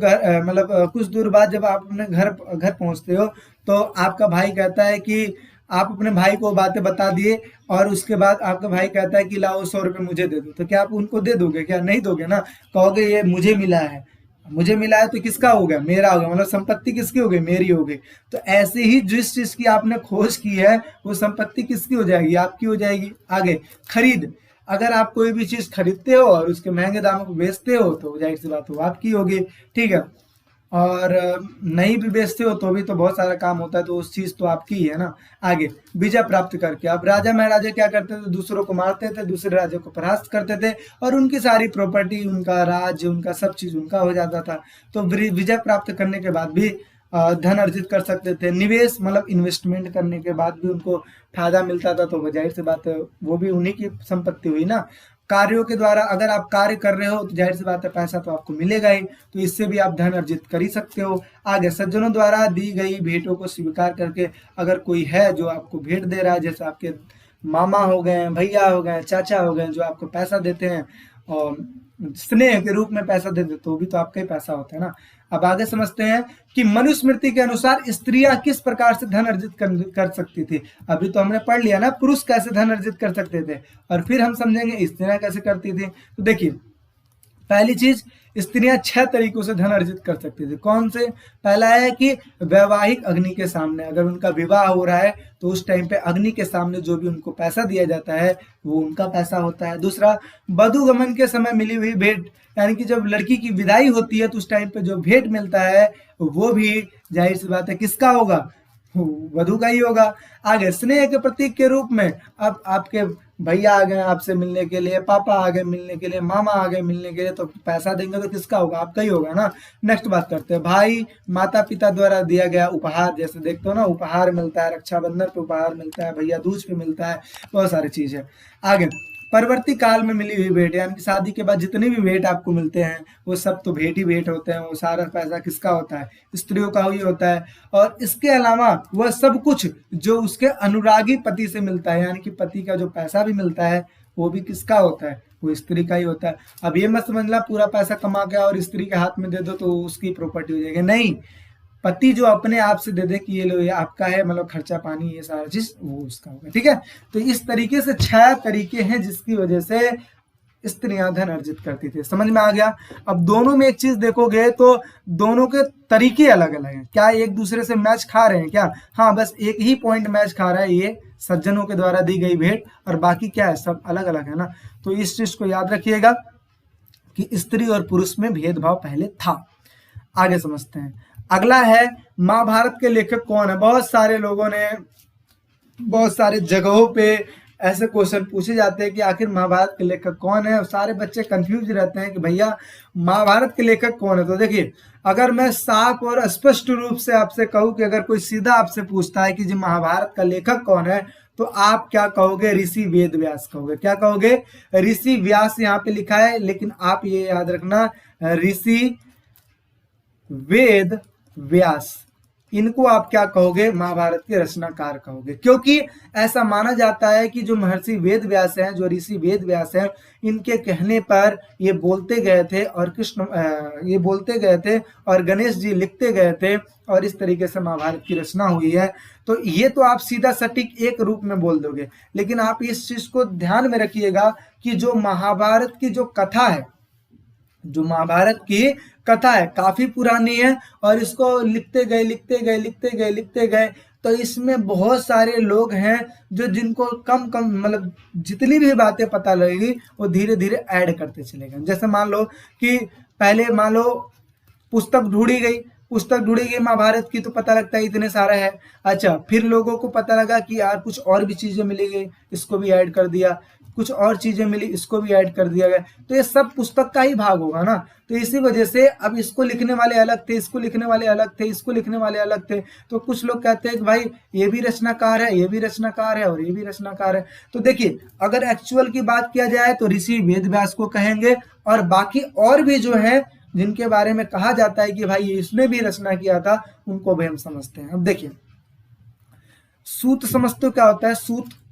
कुछ दूर बाद जब आप अपने घर पहुंचते हो तो आपका भाई कहता है कि आप अपने भाई को बातें बता दिए और उसके बाद आपका भाई कहता है कि लाओ 100 रुपये मुझे दे दो। तो क्या आप उनको दे दोगे, क्या नहीं दोगे ना, कहोगे ये मुझे मिला है तो किसका हो गया, मेरा हो गया, मतलब संपत्ति किसकी हो गई, मेरी हो गई। तो ऐसे ही जिस चीज की आपने खोज की है वो संपत्ति किसकी हो जाएगी, आपकी हो जाएगी। आगे खरीद। अगर आप कोई भी चीज खरीदते हो और उसके महंगे दामों को बेचते हो तो जाहिर सी बात हो आपकी होगी, ठीक है। और नहीं भी बेचते हो तो भी तो बहुत सारा काम होता है, तो उस चीज तो आपकी ही है ना। आगे विजय प्राप्त करके। अब राजा महाराजा क्या करते थे, दूसरों को मारते थे, दूसरे राज्यों को परास्त करते थे और उनकी सारी प्रॉपर्टी, उनका राज्य, उनका सब चीज उनका हो जाता था। तो विजय प्राप्त करने के बाद भी धन अर्जित कर सकते थे। निवेश मतलब इन्वेस्टमेंट करने के बाद भी उनको फायदा मिलता था, तो जाहिर सी बात है वो भी उन्हीं की संपत्ति हुई ना। कार्यों के द्वारा, अगर आप कार्य कर रहे हो तो जाहिर सी बात है पैसा तो आपको मिलेगा ही, तो इससे भी आप धन अर्जित कर ही सकते हो। आगे सज्जनों द्वारा दी गई भेंटों को स्वीकार करके। अगर कोई है जो आपको भेंट दे रहा है, जैसे आपके मामा हो गए, भैया हो गए, चाचा हो गए, जो आपको पैसा देते हैं और स्नेह के रूप में पैसा देते, तो भी तो आपका ही पैसा होता है ना। अब आगे समझते हैं कि मनुस्मृति के अनुसार स्त्रियां किस प्रकार से धन अर्जित कर सकती थी। अभी तो हमने पढ़ लिया ना पुरुष कैसे धन अर्जित कर सकते थे, और फिर हम समझेंगे स्त्रियां कैसे करती थी। तो देखिए पहली चीज, स्त्रियां 6 तरीकों से धन अर्जित कर सकती थी। कौन से? पहला है कि वैवाहिक अग्नि के सामने, अगर उनका विवाह हो रहा है तो उस टाइम पे अग्नि के सामने जो भी उनको पैसा दिया जाता है वो उनका पैसा होता है। दूसरा, वधूगमन के समय मिली हुई भेंट, यानी कि जब लड़की की विदाई होती है तो उस टाइम पे जो भेंट मिलता है वो भी जाहिर सी बात है किसका होगा? वधू का ही होगा। आगे, स्नेह के प्रतीक के रूप में, अब आपके भैया आ गए आपसे मिलने के लिए, पापा आ गए मिलने के लिए, मामा आ गए मिलने के लिए, तो पैसा देंगे तो किसका होगा? आपका ही होगा ना। नेक्स्ट बात करते हैं, भाई माता पिता द्वारा दिया गया उपहार, जैसे देखते हो ना उपहार मिलता है, रक्षाबंधन पे उपहार मिलता है, भैया दूज पे मिलता है, बहुत सारी चीज है। आगे, परवर्ती काल में मिली हुई भेंट, यानी कि शादी के बाद जितने भी भेंट आपको मिलते हैं वो सब तो भेंट ही भेंट होते हैं, वो सारा पैसा किसका होता है? स्त्रियों का ही होता है। और इसके अलावा वह सब कुछ जो उसके अनुरागी पति से मिलता है, यानी कि पति का जो पैसा भी मिलता है वो भी किसका होता है? वो स्त्री का ही होता है। अब ये मत समझना पूरा पैसा कमा के और स्त्री के हाथ में दे दो तो उसकी प्रॉपर्टी हो जाएगी, नहीं। पति जो अपने आप से दे दे कि ये लो ये आपका है, मतलब खर्चा पानी ये सारा चीज वो उसका होगा, ठीक है। तो इस तरीके से 6 तरीके हैं जिसकी वजह से स्त्रियां धन अर्जित करती थी। समझ में आ गया? अब दोनों में एक चीज देखोगे तो दोनों के तरीके अलग अलग हैं। क्या एक दूसरे से मैच खा रहे हैं क्या? हाँ, बस एक ही पॉइंट मैच खा रहा है, ये सज्जनों के द्वारा दी गई भेंट, और बाकी क्या है? सब अलग अलग है ना। तो इस चीज को याद रखिएगा कि स्त्री और पुरुष में भेदभाव पहले था। आगे समझते हैं। अगला है, महाभारत के लेखक कौन है? बहुत सारे लोगों ने बहुत सारे जगहों पे ऐसे क्वेश्चन पूछे जाते हैं कि आखिर महाभारत के लेखक कौन है, और सारे बच्चे कंफ्यूज रहते हैं कि भैया महाभारत के लेखक कौन है। तो देखिए, अगर मैं साफ और स्पष्ट रूप से आपसे कहूं कि अगर कोई सीधा आपसे पूछता है कि जी महाभारत का लेखक कौन है, तो आप क्या कहोगे? ऋषि वेद व्यास कहोगे। क्या कहोगे? ऋषि व्यास यहाँ पे लिखा है, लेकिन आप ये याद रखना ऋषि वेद व्यास, इनको आप क्या कहोगे? महाभारत के रचनाकार कहोगे। क्योंकि ऐसा माना जाता है कि जो महर्षि वेद व्यास हैं, जो ऋषि वेद व्यास हैं, इनके कहने पर ये बोलते गए थे और ये बोलते गए थे और गणेश जी लिखते गए थे, और इस तरीके से महाभारत की रचना हुई है। तो ये तो आप सीधा सटीक एक रूप में बोल दोगे, लेकिन आप इस चीज को ध्यान में रखिएगा कि जो महाभारत की जो कथा है, जो महाभारत की कथा है काफी पुरानी है, और इसको लिखते गए, तो इसमें बहुत सारे लोग हैं जो जिनको कम मतलब जितनी भी बातें पता लगेगी वो धीरे धीरे ऐड करते चले गए। जैसे मान लो कि पहले मान लो पुस्तक ढूंढी गई महाभारत की, तो पता लगता है इतने सारा है। अच्छा, फिर लोगों को पता लगा कि यार कुछ और भी चीजें मिली गई, इसको भी ऐड कर दिया, कुछ और चीजें मिली, इसको भी ऐड कर दिया गया, तो ये सब पुस्तक का ही भाग होगा ना। तो इसी वजह से अब इसको लिखने वाले अलग थे, इसको लिखने वाले अलग थे, इसको लिखने वाले अलग थे। तो कुछ लोग कहते हैं कि भाई ये भी रचनाकार है, ये भी रचनाकार है, और ये भी रचनाकार है। तो देखिए, अगर एक्चुअल की बात किया जाए तो ऋषि वेद व्यास को कहेंगे, और बाकी और भी जो है जिनके बारे में कहा जाता है कि भाई इसने भी रचना किया था, उनको भी हम समझते हैं। अब देखिए, सूत समझते हो क्या होता है?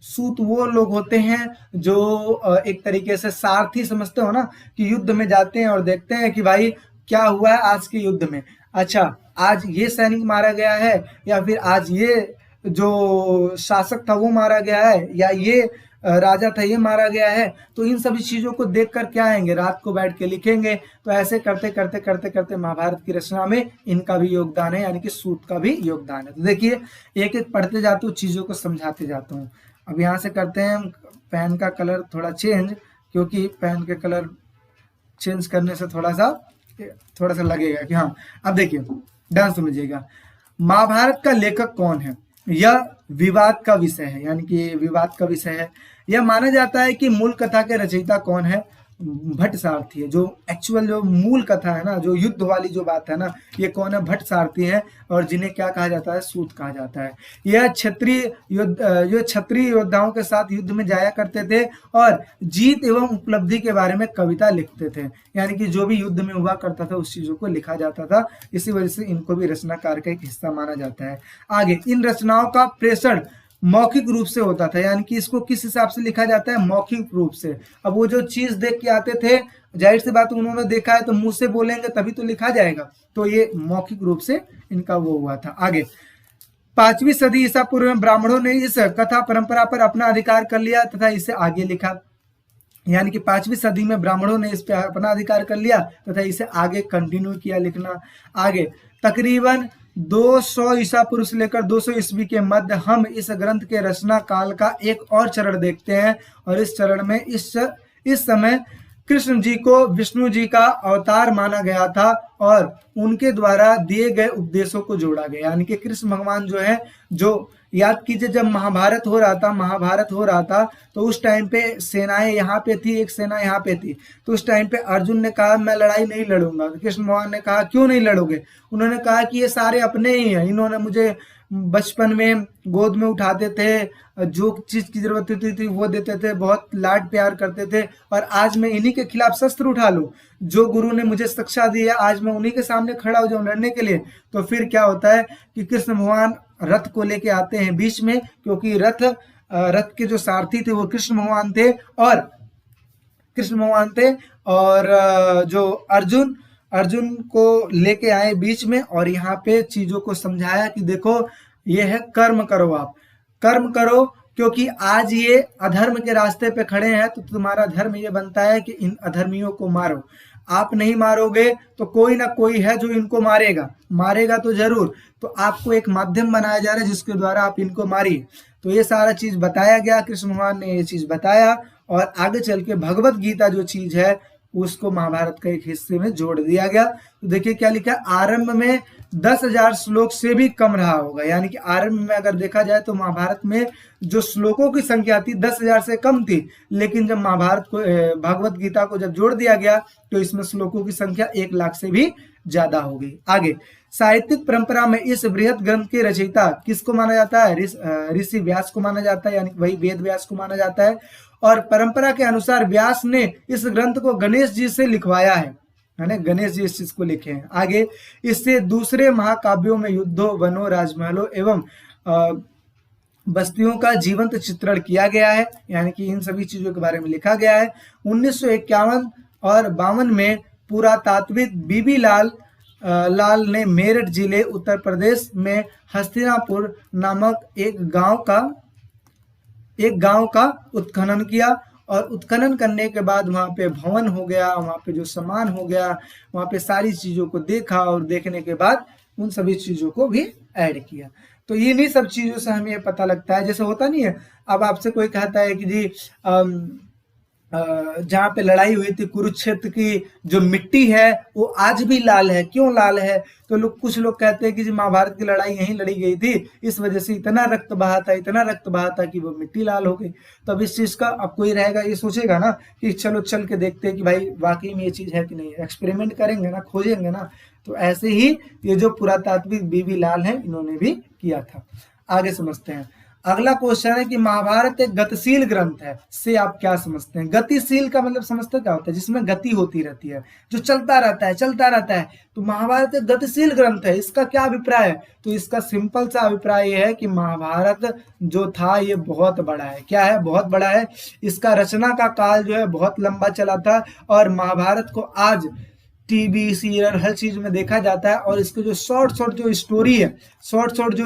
सूत वो लोग होते हैं जो एक तरीके से सारथी समझते हो ना, कि युद्ध में जाते हैं और देखते हैं कि भाई क्या हुआ है आज के युद्ध में। अच्छा, आज ये सैनिक मारा गया है, या फिर आज ये जो शासक था वो मारा गया है, या ये राजा था ये मारा गया है। तो इन सभी चीजों को देखकर क्या आएंगे? रात को बैठ के लिखेंगे। तो ऐसे करते महाभारत की रचना में इनका भी योगदान है, यानी कि सूत का भी योगदान है। तो देखिए, एक एक पढ़ते जाता हूँ, चीजों को समझाते जाता हूँ। अब यहाँ से करते हैं पेन का कलर थोड़ा चेंज, क्योंकि पेन के कलर चेंज करने से थोड़ा सा लगेगा कि हाँ। अब देखिए, ध्यान समझिएगा, महाभारत का लेखक कौन है? यह विवाद का विषय है, यानी कि विवाद का विषय है। यह माना जाता है कि मूल कथा के रचयिता कौन है? भट्ट सारथी है। जो एक्चुअल जो मूल कथा है ना, जो युद्ध वाली जो बात है ना, ये कौन है? भट्ट सारथी है, और जिन्हें क्या कहा जाता है? सूत कहा जाता है। यह क्षत्रिय योद्धाओं के साथ युद्ध में जाया करते थे और जीत एवं उपलब्धि के बारे में कविता लिखते थे, यानी कि जो भी युद्ध में हुआ करता था उस चीजों को लिखा जाता था। इसी वजह से इनको भी रचनाकार का एक हिस्सा माना जाता है। आगे, इन रचनाओं का प्रेषण मौखिक रूप से होता था, यानी कि इसको किस हिसाब से लिखा जाता है? मौखिक रूप से। अब वो जो चीज देख के आते थे, जाहिर सी बात उन्होंने देखा है तो मुंह से बोलेंगे तभी तो लिखा जाएगा, तो ये मौखिक रूप से इनका वो हुआ था। आगे, 5वीं सदी ईसा पूर्व में ब्राह्मणों ने इस कथा परंपरा पर अपना अधिकार कर लिया तथा इसे आगे लिखा। यानी कि 5वीं सदी में ब्राह्मणों ने इस पे अपना अधिकार कर लिया तथा इसे आगे कंटिन्यू किया लिखना। आगे तकरीबन 200 ईसा पूर्व से लेकर 200 ईस्वी के मध्य हम इस ग्रंथ के रचना काल का एक और चरण देखते हैं, और इस चरण में इस समय कृष्ण जी को विष्णु जी का अवतार माना गया था और उनके द्वारा दिए गए उपदेशों को जोड़ा गया। यानी कि कृष्ण भगवान जो है, जो याद कीजिए जब महाभारत हो रहा था तो उस टाइम पे सेनाएं यहाँ पे थी, एक सेना यहाँ पे थी। तो उस टाइम पे अर्जुन ने कहा मैं लड़ाई नहीं लड़ूंगा, तो कृष्ण भगवान ने कहा क्यों नहीं लड़ोगे? उन्होंने कहा कि ये सारे अपने ही हैं, इन्होंने मुझे बचपन में गोद में उठाते थे, जो चीज की जरूरत होती थी वो देते थे, बहुत लाड प्यार करते थे, और आज मैं इन्हीं के खिलाफ शस्त्र उठा लूं, जो गुरु ने मुझे शिक्षा दी है आज मैं उन्हीं के सामने खड़ा हो जाऊं लड़ने के लिए। तो फिर क्या होता है कि कृष्ण भगवान रथ को लेके आते हैं बीच में, क्योंकि रथ के जो सारथी थे वो कृष्ण भगवान थे, और जो अर्जुन को लेके आए बीच में, और यहाँ पे चीजों को समझाया कि देखो ये है कर्म करो, आप कर्म करो, क्योंकि आज ये अधर्म के रास्ते पे खड़े हैं, तो तुम्हारा धर्म ये बनता है कि इन अधर्मियों को मारो। आप नहीं मारोगे तो कोई ना कोई है जो इनको मारेगा तो जरूर। तो आपको एक माध्यम बनाया जा रहा है जिसके द्वारा आप इनको मारिए। तो ये सारा चीज बताया गया, कृष्ण भगवान ने ये चीज बताया, और आगे चल के भगवत गीता जो चीज है उसको महाभारत के एक हिस्से में जोड़ दिया गया। तो देखिए क्या लिखा है, आरंभ में 10,000 श्लोक से भी कम रहा होगा। यानी कि आरंभ में अगर देखा जाए तो महाभारत में जो श्लोकों की संख्या थी 10,000 से कम थी, लेकिन जब महाभारत को भगवत गीता को जब जोड़ दिया गया तो इसमें श्लोकों की संख्या 1 लाख से भी ज्यादा हो गई। आगे साहित्यिक परंपरा में इस बृहत ग्रंथ के रचयिता किसको माना जाता है? ऋषि व्यास को माना जाता है, यानी वही वेद व्यास को माना जाता है। और परंपरा के अनुसार व्यास ने इस ग्रंथ को गणेश जी से लिखवाया है, गणेश जी इस चीज को लिखे हैं। आगे इससे दूसरे महाकाव्यों में युद्धों, वनों, राजमहलों एवं बस्तियों का जीवंत चित्रण किया गया है, यानी कि इन सभी चीजों के बारे में लिखा गया है। 1951 और 52 में पुरातात्विक बीबी लाल ने मेरठ जिले उत्तर प्रदेश में हस्तिनापुर नामक एक गांव का उत्खनन किया, और उत्खनन करने के बाद वहां पे भवन हो गया, वहां पे जो सामान हो गया, वहां पे सारी चीजों को देखा, और देखने के बाद उन सभी चीजों को भी ऐड किया। तो इन्हीं सब चीजों से हमें पता लगता है, जैसे होता नहीं है, अब आपसे कोई कहता है कि जी जहाँ पे लड़ाई हुई थी कुरुक्षेत्र की जो मिट्टी है वो आज भी लाल है, क्यों लाल है? तो कुछ लोग कहते हैं कि जी महाभारत की लड़ाई यहीं लड़ी गई थी, इस वजह से इतना रक्त बहा था कि वो मिट्टी लाल हो गई। तो अब इस चीज का अब कोई रहेगा ये सोचेगा ना कि चलो चल के देखते हैं कि भाई वाकई में ये चीज है कि नहीं, एक्सपेरिमेंट करेंगे ना, खोजेंगे ना। तो ऐसे ही ये जो पुरातात्विक बीबी लाल है इन्होंने भी किया था। आगे समझते हैं। अगला क्वेश्चन है कि महाभारत एक गतिशील ग्रंथ है, से आप क्या समझते हैं? गतिशील का मतलब समझते क्या होता है? जिसमें गति होती रहती है, जो चलता रहता है। तो महाभारत एक गतिशील ग्रंथ है, इसका क्या अभिप्राय है? तो इसका सिंपल सा अभिप्राय ये है कि महाभारत जो था ये बहुत बड़ा है। क्या है? बहुत बड़ा है। इसका रचना का काल जो है बहुत लंबा चला था, और महाभारत को आज टीवी सीरियल हर चीज में देखा जाता है। और इसके जो शॉर्ट जो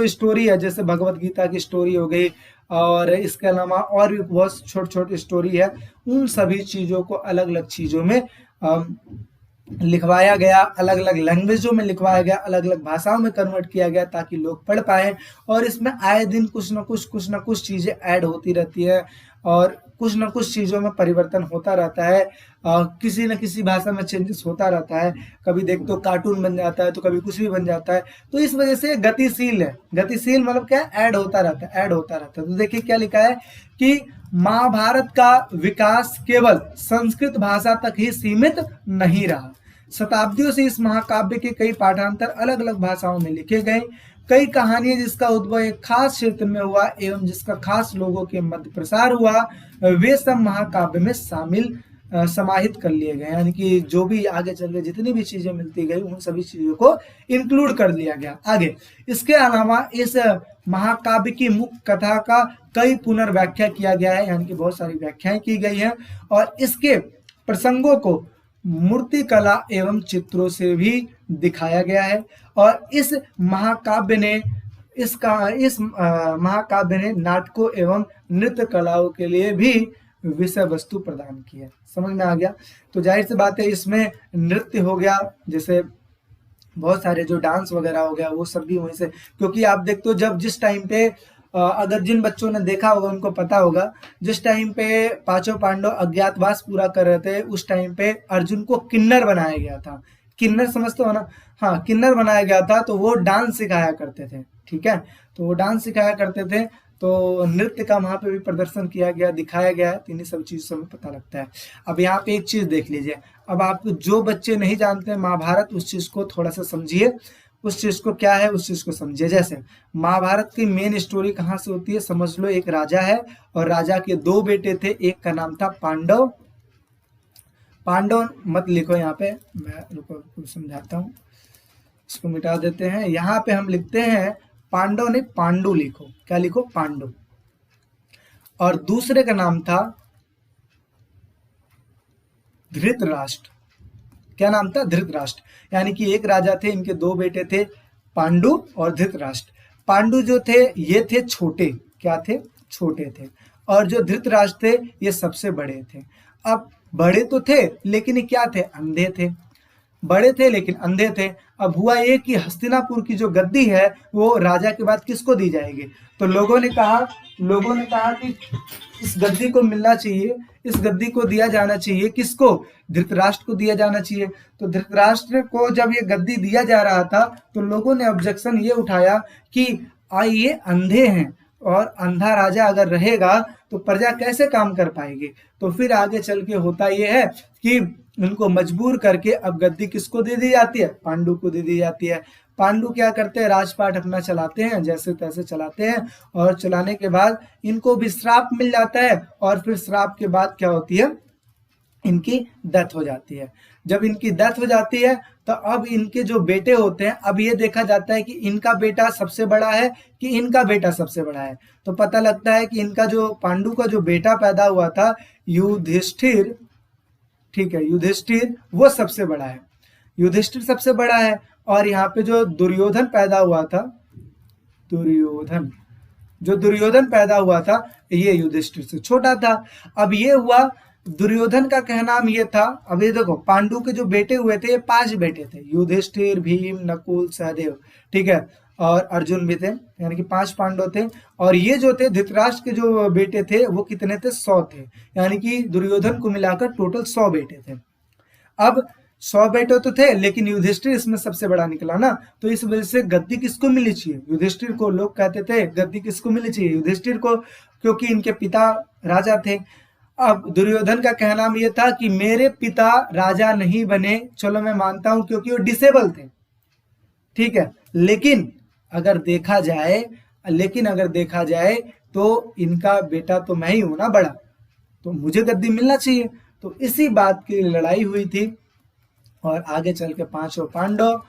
स्टोरी है, जैसे भगवत गीता की स्टोरी हो गई, और इसके अलावा और भी बहुत छोट स्टोरी है, उन सभी चीजों को अलग अलग चीजों में लिखवाया गया, अलग अलग लैंग्वेजों में लिखवाया गया, अलग अलग भाषाओं में कन्वर्ट किया गया ताकि लोग पढ़ पाए। और इसमें आए दिन कुछ न कुछ चीजें ऐड होती रहती है, और कुछ न कुछ चीजों में परिवर्तन होता रहता है। किसी न किसी भाषा में चेंजेस होता रहता है, कभी देख तो कार्टून बन जाता है, तो कभी कुछ भी बन जाता है। तो इस वजह से गतिशील है। गतिशील मतलब क्या है? ऐड होता रहता है। तो देखिए क्या लिखा है कि महाभारत का विकास केवल संस्कृत भाषा तक ही सीमित नहीं रहा। शताब्दियों से इस महाकाव्य के कई पाठांतर अलग अलग भाषाओं में लिखे गए। कई कहानियां जिसका उद्भव एक खास क्षेत्र में हुआ एवं जिसका खास लोगों के मध्य प्रसार हुआ, वे सब महाकाव्य में समाहित कर लिए गए। यानी कि जो भी आगे चल के जितनी भी चीजें मिलती गई उन सभी चीजों को इंक्लूड कर लिया गया। आगे इसके अलावा इस महाकाव्य की मुख्य कथा का कई पुनर्व्याख्या किया गया है, यानी कि बहुत सारी व्याख्याएं की गई हैं, और इसके प्रसंगों को मूर्ति कला एवं चित्रों से भी दिखाया गया है। और इस महाकाव्य ने नाटकों एवं नृत्य कलाओं के लिए भी विषय वस्तु प्रदान की है। समझ में आ गया। तो जाहिर सी बात है इसमें नृत्य हो गया, जैसे बहुत सारे जो डांस वगैरह हो गया वो सब भी वहीं से, क्योंकि आप देखते हो जब जिस टाइम पे अगर जिन बच्चों ने देखा होगा उनको पता होगा, जिस टाइम पे पांचों पांडव अज्ञातवास पूरा कर रहे थे उस टाइम पे अर्जुन को किन्नर बनाया गया था। किन्नर समझते हो ना? हाँ, किन्नर बनाया गया था, तो वो डांस सिखाया करते थे। ठीक है, तो वो डांस सिखाया करते थे, तो नृत्य का वहां पे भी प्रदर्शन किया गया, दिखाया गया है। तो इन्हीं सब चीजों से हमें पता लगता है। अब यहाँ पे एक चीज देख लीजिए, अब आप जो बच्चे नहीं जानते महाभारत उस चीज को थोड़ा सा समझिए, उस चीज को क्या है उस चीज को समझिए। जैसे महाभारत की मेन स्टोरी कहाँ से होती है, समझ लो एक राजा है और राजा के दो बेटे थे, एक का नाम था पांडव। पांडव मत लिखो यहाँ पे, मैं रुको समझाता हूँ, इसको मिटा देते हैं। यहाँ पे हम लिखते हैं पांडव नहीं पांडु लिखो। क्या लिखो? पांडु। और दूसरे का नाम था धृतराष्ट्र। क्या नाम था? धृतराष्ट्र। यानी कि एक राजा थे, इनके दो बेटे थे, पांडु और धृतराष्ट्र। पांडु जो थे ये थे छोटे, क्या थे? छोटे थे। और जो धृतराष्ट्र थे ये सबसे बड़े थे। अब बड़े तो थे लेकिन ये क्या थे? अंधे थे। बड़े थे लेकिन अंधे थे। अब हुआ ये कि हस्तिनापुर की जो गद्दी है वो राजा के बाद किसको दी जाएगी? तो लोगों ने कहा कि इस गद्दी को मिलना चाहिए, इस गद्दी को दिया जाना चाहिए। किसको? धृतराष्ट्र को दिया जाना चाहिए। तो धृतराष्ट्र को जब ये गद्दी दिया जा रहा था तो लोगों ने ऑब्जेक्शन ये उठाया कि ये अंधे हैं और अंधा राजा अगर रहेगा तो प्रजा कैसे काम कर पाएगी। तो फिर आगे चल के होता ये है कि उनको मजबूर करके अब गद्दी किसको दे दी जाती है? पांडु को दे दी जाती है। पांडु क्या करते हैं? राजपाट अपना चलाते हैं, जैसे तैसे चलाते हैं, और चलाने के बाद इनको भी श्राप मिल जाता है, और फिर श्राप के बाद क्या होती है? इनकी डेथ हो जाती है। जब इनकी डेथ हो जाती है तो अब इनके जो बेटे होते हैं, अब ये देखा जाता है कि इनका बेटा सबसे बड़ा है कि इनका बेटा सबसे बड़ा है। तो पता लगता है कि इनका जो पांडु का जो बेटा पैदा हुआ था युधिष्ठिर, ठीक है, युधिष्ठिर वो सबसे बड़ा है, युधिष्ठिर सबसे बड़ा है। और यहाँ पे जो दुर्योधन पैदा हुआ था, दुर्योधन पैदा हुआ था ये युधिष्ठिर से छोटा था। अब ये हुआ, दुर्योधन का कहना ये था, अब ये देखो पांडु के जो बेटे हुए थे ये 5 बेटे थे, युधिष्ठिर, भीम, नकुल, सहदेव, ठीक है, और अर्जुन भी थे, यानी कि 5 पांडव थे। और ये जो थे धृतराष्ट्र के जो बेटे थे वो कितने थे? 100 थे, यानी कि दुर्योधन को मिलाकर टोटल 100 बेटे थे। अब 100 बेटे तो थे लेकिन युधिष्ठिर इसमें सबसे बड़ा निकला ना, तो इस वजह से गद्दी किसको मिलनी चाहिए? युधिष्ठिर को। लोग कहते थे गद्दी किसको मिलनी चाहिए? युधिष्ठिर को, क्योंकि इनके पिता राजा थे। अब दुर्योधन का कहना ये था कि मेरे पिता राजा नहीं बने, चलो मैं मानता हूं क्योंकि वो डिसेबल थे, ठीक है, लेकिन अगर देखा जाए तो इनका बेटा तो मैं ही हूं ना बड़ा, तो मुझे गद्दी मिलना चाहिए। तो इसी बात की लड़ाई हुई थी, और आगे चल के 5 पांडव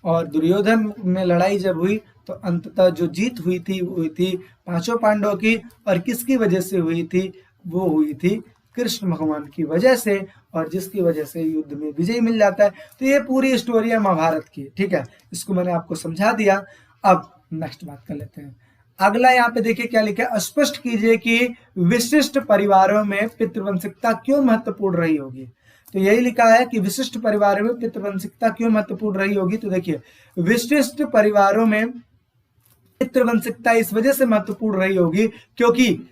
और दुर्योधन में लड़ाई जब हुई तो अंततः जो जीत हुई थी 5 पांडव की। और किसकी वजह से हुई थी? वो हुई थी कृष्ण भगवान की वजह से, और जिसकी वजह से युद्ध में विजय मिल जाता है। तो ये पूरी स्टोरी है महाभारत की, ठीक है, इसको मैंने आपको समझा दिया। अब नेक्स्ट बात कर लेते हैं। अगला यहाँ पे देखिए क्या लिखा है, स्पष्ट कीजिए कि विशिष्ट परिवारों में पितृवंशिकता क्यों महत्वपूर्ण रही होगी। तो यही लिखा है कि विशिष्ट परिवारों में पितृवंशिकता क्यों महत्वपूर्ण रही होगी। तो देखिए विशिष्ट परिवारों में पितृवंशिकता इस वजह से महत्वपूर्ण रही होगी क्योंकि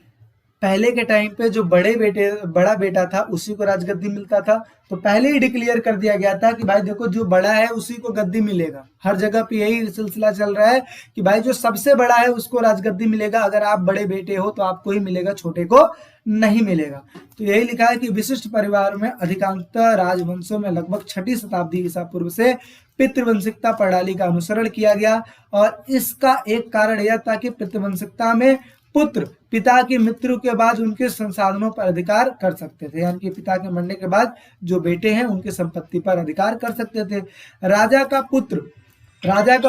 पहले के टाइम पे जो बड़ा बेटा था उसी को राजगद्दी मिलता था। तो पहले ही डिक्लेयर कर दिया गया था कि भाई देखो जो बड़ा है उसी को गद्दी मिलेगा। हर जगह पे यही सिलसिला चल रहा है कि भाई जो सबसे बड़ा है उसको राजगद्दी मिलेगा, अगर आप बड़े बेटे हो तो आपको ही मिलेगा, छोटे को नहीं मिलेगा। तो यही लिखा है कि विशिष्ट परिवार में अधिकांशतः राजवंशों में लगभग 6वीं शताब्दी ईसा पूर्व से पितृवंशिकता प्रणाली का अनुसरण किया गया, और इसका एक कारण यह था कि पितृवंशिकता में पुत्र पिता की मृत्यु के बाद उनके संसाधनों पर अधिकार कर सकते थे, यानी कि पिता के मरने के बाद जो बेटे हैं उनके संपत्ति पर अधिकार कर सकते थे। राजा का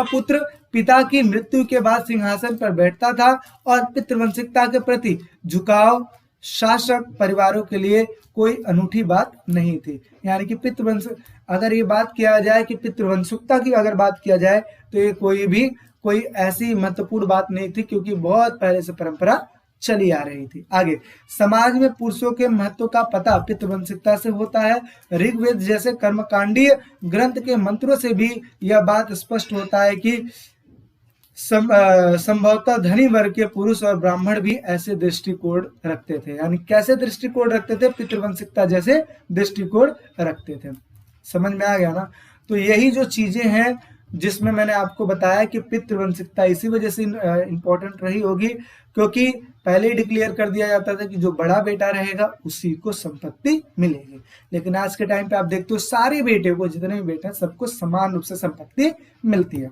पुत्र पिता की मृत्यु के बाद सिंहासन पर बैठता था, और पितृवंशिकता के प्रति झुकाव शासक परिवारों के लिए कोई अनूठी बात नहीं थी। यानी कि पितृवंश, अगर ये बात किया जाए कि पितृवंशिकता की अगर बात किया जाए तो ये कोई ऐसी महत्वपूर्ण बात नहीं थी, क्योंकि बहुत पहले से परंपरा चली आ रही थी। आगे, समाज में पुरुषों के महत्व का पता पितृवंशिकता से होता है। ऋग्वेद जैसे कर्मकांडीय ग्रंथ के मंत्रों से भी यह बात स्पष्ट होता है कि संभवतः धनी वर्ग के पुरुष और ब्राह्मण भी ऐसे दृष्टिकोण रखते थे। यानी कैसे दृष्टिकोण रखते थे? पितृवंशिकता जैसे दृष्टिकोण रखते थे। समझ में आ गया ना? तो यही जो चीजें हैं जिसमें मैंने आपको बताया कि पितृवंशिकता इसी वजह से इंपॉर्टेंट रही होगी क्योंकि पहले ही डिक्लेयर कर दिया जाता था कि जो बड़ा बेटा रहेगा उसी को संपत्ति मिलेगी। लेकिन आज के टाइम पे आप देखते हो सारे बेटे को, जितने भी बेटे हैं, सबको समान रूप से संपत्ति मिलती है।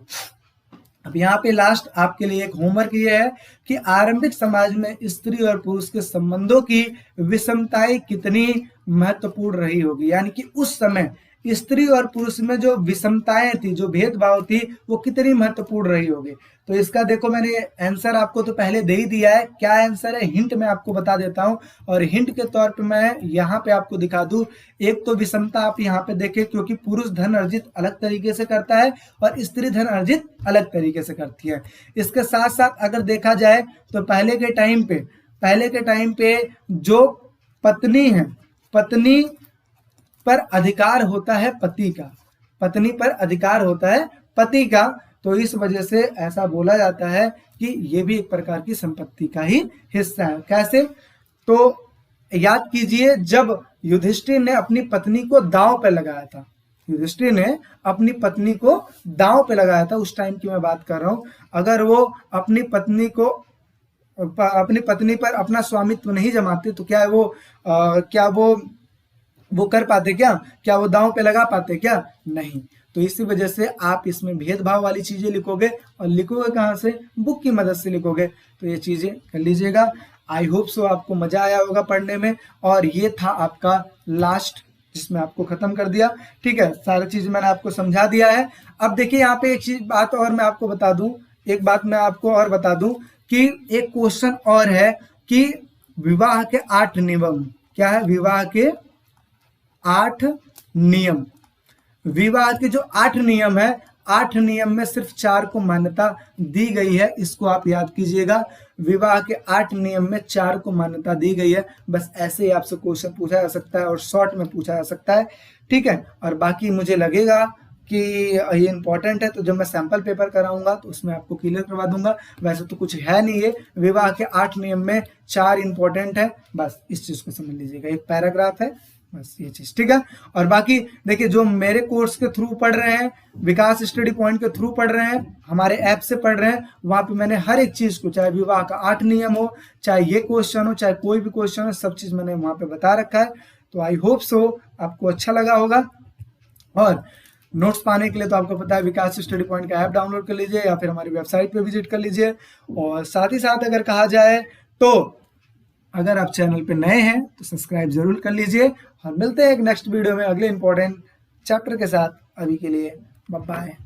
अब यहाँ पे लास्ट आपके लिए एक होमवर्क ये है कि आरंभिक समाज में स्त्री और पुरुष के संबंधों की विषमताएं कितनी महत्वपूर्ण रही होगी। यानी कि उस समय स्त्री और पुरुष में जो विषमताएं थी, जो भेदभाव थी, वो कितनी महत्वपूर्ण रही होगी। तो इसका देखो मैंने आंसर आपको तो पहले दे ही दिया है। क्या आंसर है? हिंट मैं आपको बता देता हूं और हिंट के तौर पे मैं यहाँ पे आपको दिखा दूं। एक तो विषमता आप यहाँ पे देखें क्योंकि पुरुष धन अर्जित अलग तरीके से करता है और स्त्री धन अर्जित अलग तरीके से करती है। इसके साथ साथ अगर देखा जाए तो पहले के टाइम पे जो पत्नी है, पत्नी पर अधिकार होता है पति का, पत्नी पर अधिकार होता है पति का। तो इस वजह से ऐसा बोला जाता है कि ये भी एक प्रकार की संपत्ति का ही हिस्सा है। कैसे? तो याद कीजिए, जब युधिष्ठिर ने अपनी पत्नी को दांव पे लगाया था, युधिष्ठिर ने अपनी पत्नी को दांव पे लगाया था, उस टाइम की मैं बात कर रहा हूं। अगर वो अपनी पत्नी पर अपना स्वामित्व नहीं जमाते तो क्या वो कर पाते क्या वो दांव पे लगा पाते क्या? नहीं। तो इसी वजह से आप इसमें भेदभाव वाली चीजें लिखोगे और लिखोगे कहां से? बुक की मदद से लिखोगे। तो ये चीजें कर लीजिएगा। आई होप सो आपको मजा आया होगा पढ़ने में। और ये था आपका लास्ट जिसमें आपको खत्म कर दिया। ठीक है, सारी चीज मैंने आपको समझा दिया है। अब देखिए यहाँ पे एक बात और मैं आपको बता दूं कि एक क्वेश्चन और है कि विवाह के 8 नियम क्या है? विवाह के 8 नियम, विवाह के जो 8 नियम है, 8 नियम में सिर्फ 4 को मान्यता दी गई है। इसको आप याद कीजिएगा। विवाह के 8 नियम में 4 को मान्यता दी गई है। बस ऐसे ही आपसे क्वेश्चन पूछा जा सकता है और शॉर्ट में पूछा जा सकता है। ठीक है, और बाकी मुझे लगेगा कि ये इंपॉर्टेंट है, तो जब मैं सैंपल पेपर कराऊंगा तो उसमें आपको क्लियर करवा दूंगा। वैसे तो कुछ है नहीं है, विवाह के 8 नियम में 4 इंपॉर्टेंट है। बस इस चीज को समझ लीजिएगा, एक पैराग्राफ है, बस ये चीज। ठीक है, और बाकी देखिए जो मेरे कोर्स के थ्रू पढ़ रहे हैं, विकास स्टडी पॉइंट के थ्रू पढ़ रहे हैं, हमारे ऐप से पढ़ रहे हैं, वहां पे मैंने हर एक चीज को, चाहे विवाह का 8 नियम हो, चाहे ये क्वेश्चन हो, चाहे कोई भी क्वेश्चन हो, सब चीज मैंने वहां पे बता रखा है। तो आई होप सो आपको अच्छा लगा होगा। और नोट्स पाने के लिए तो आपको पता है विकास स्टडी पॉइंट का ऐप डाउनलोड कर लीजिए या फिर हमारी वेबसाइट पे विजिट कर लीजिए। और साथ ही साथ अगर कहा जाए तो अगर आप चैनल पे नए हैं तो सब्सक्राइब जरूर कर लीजिए। और मिलते हैं एक नेक्स्ट वीडियो में अगले इंपॉर्टेंट चैप्टर के साथ। अभी के लिए बाय बाय।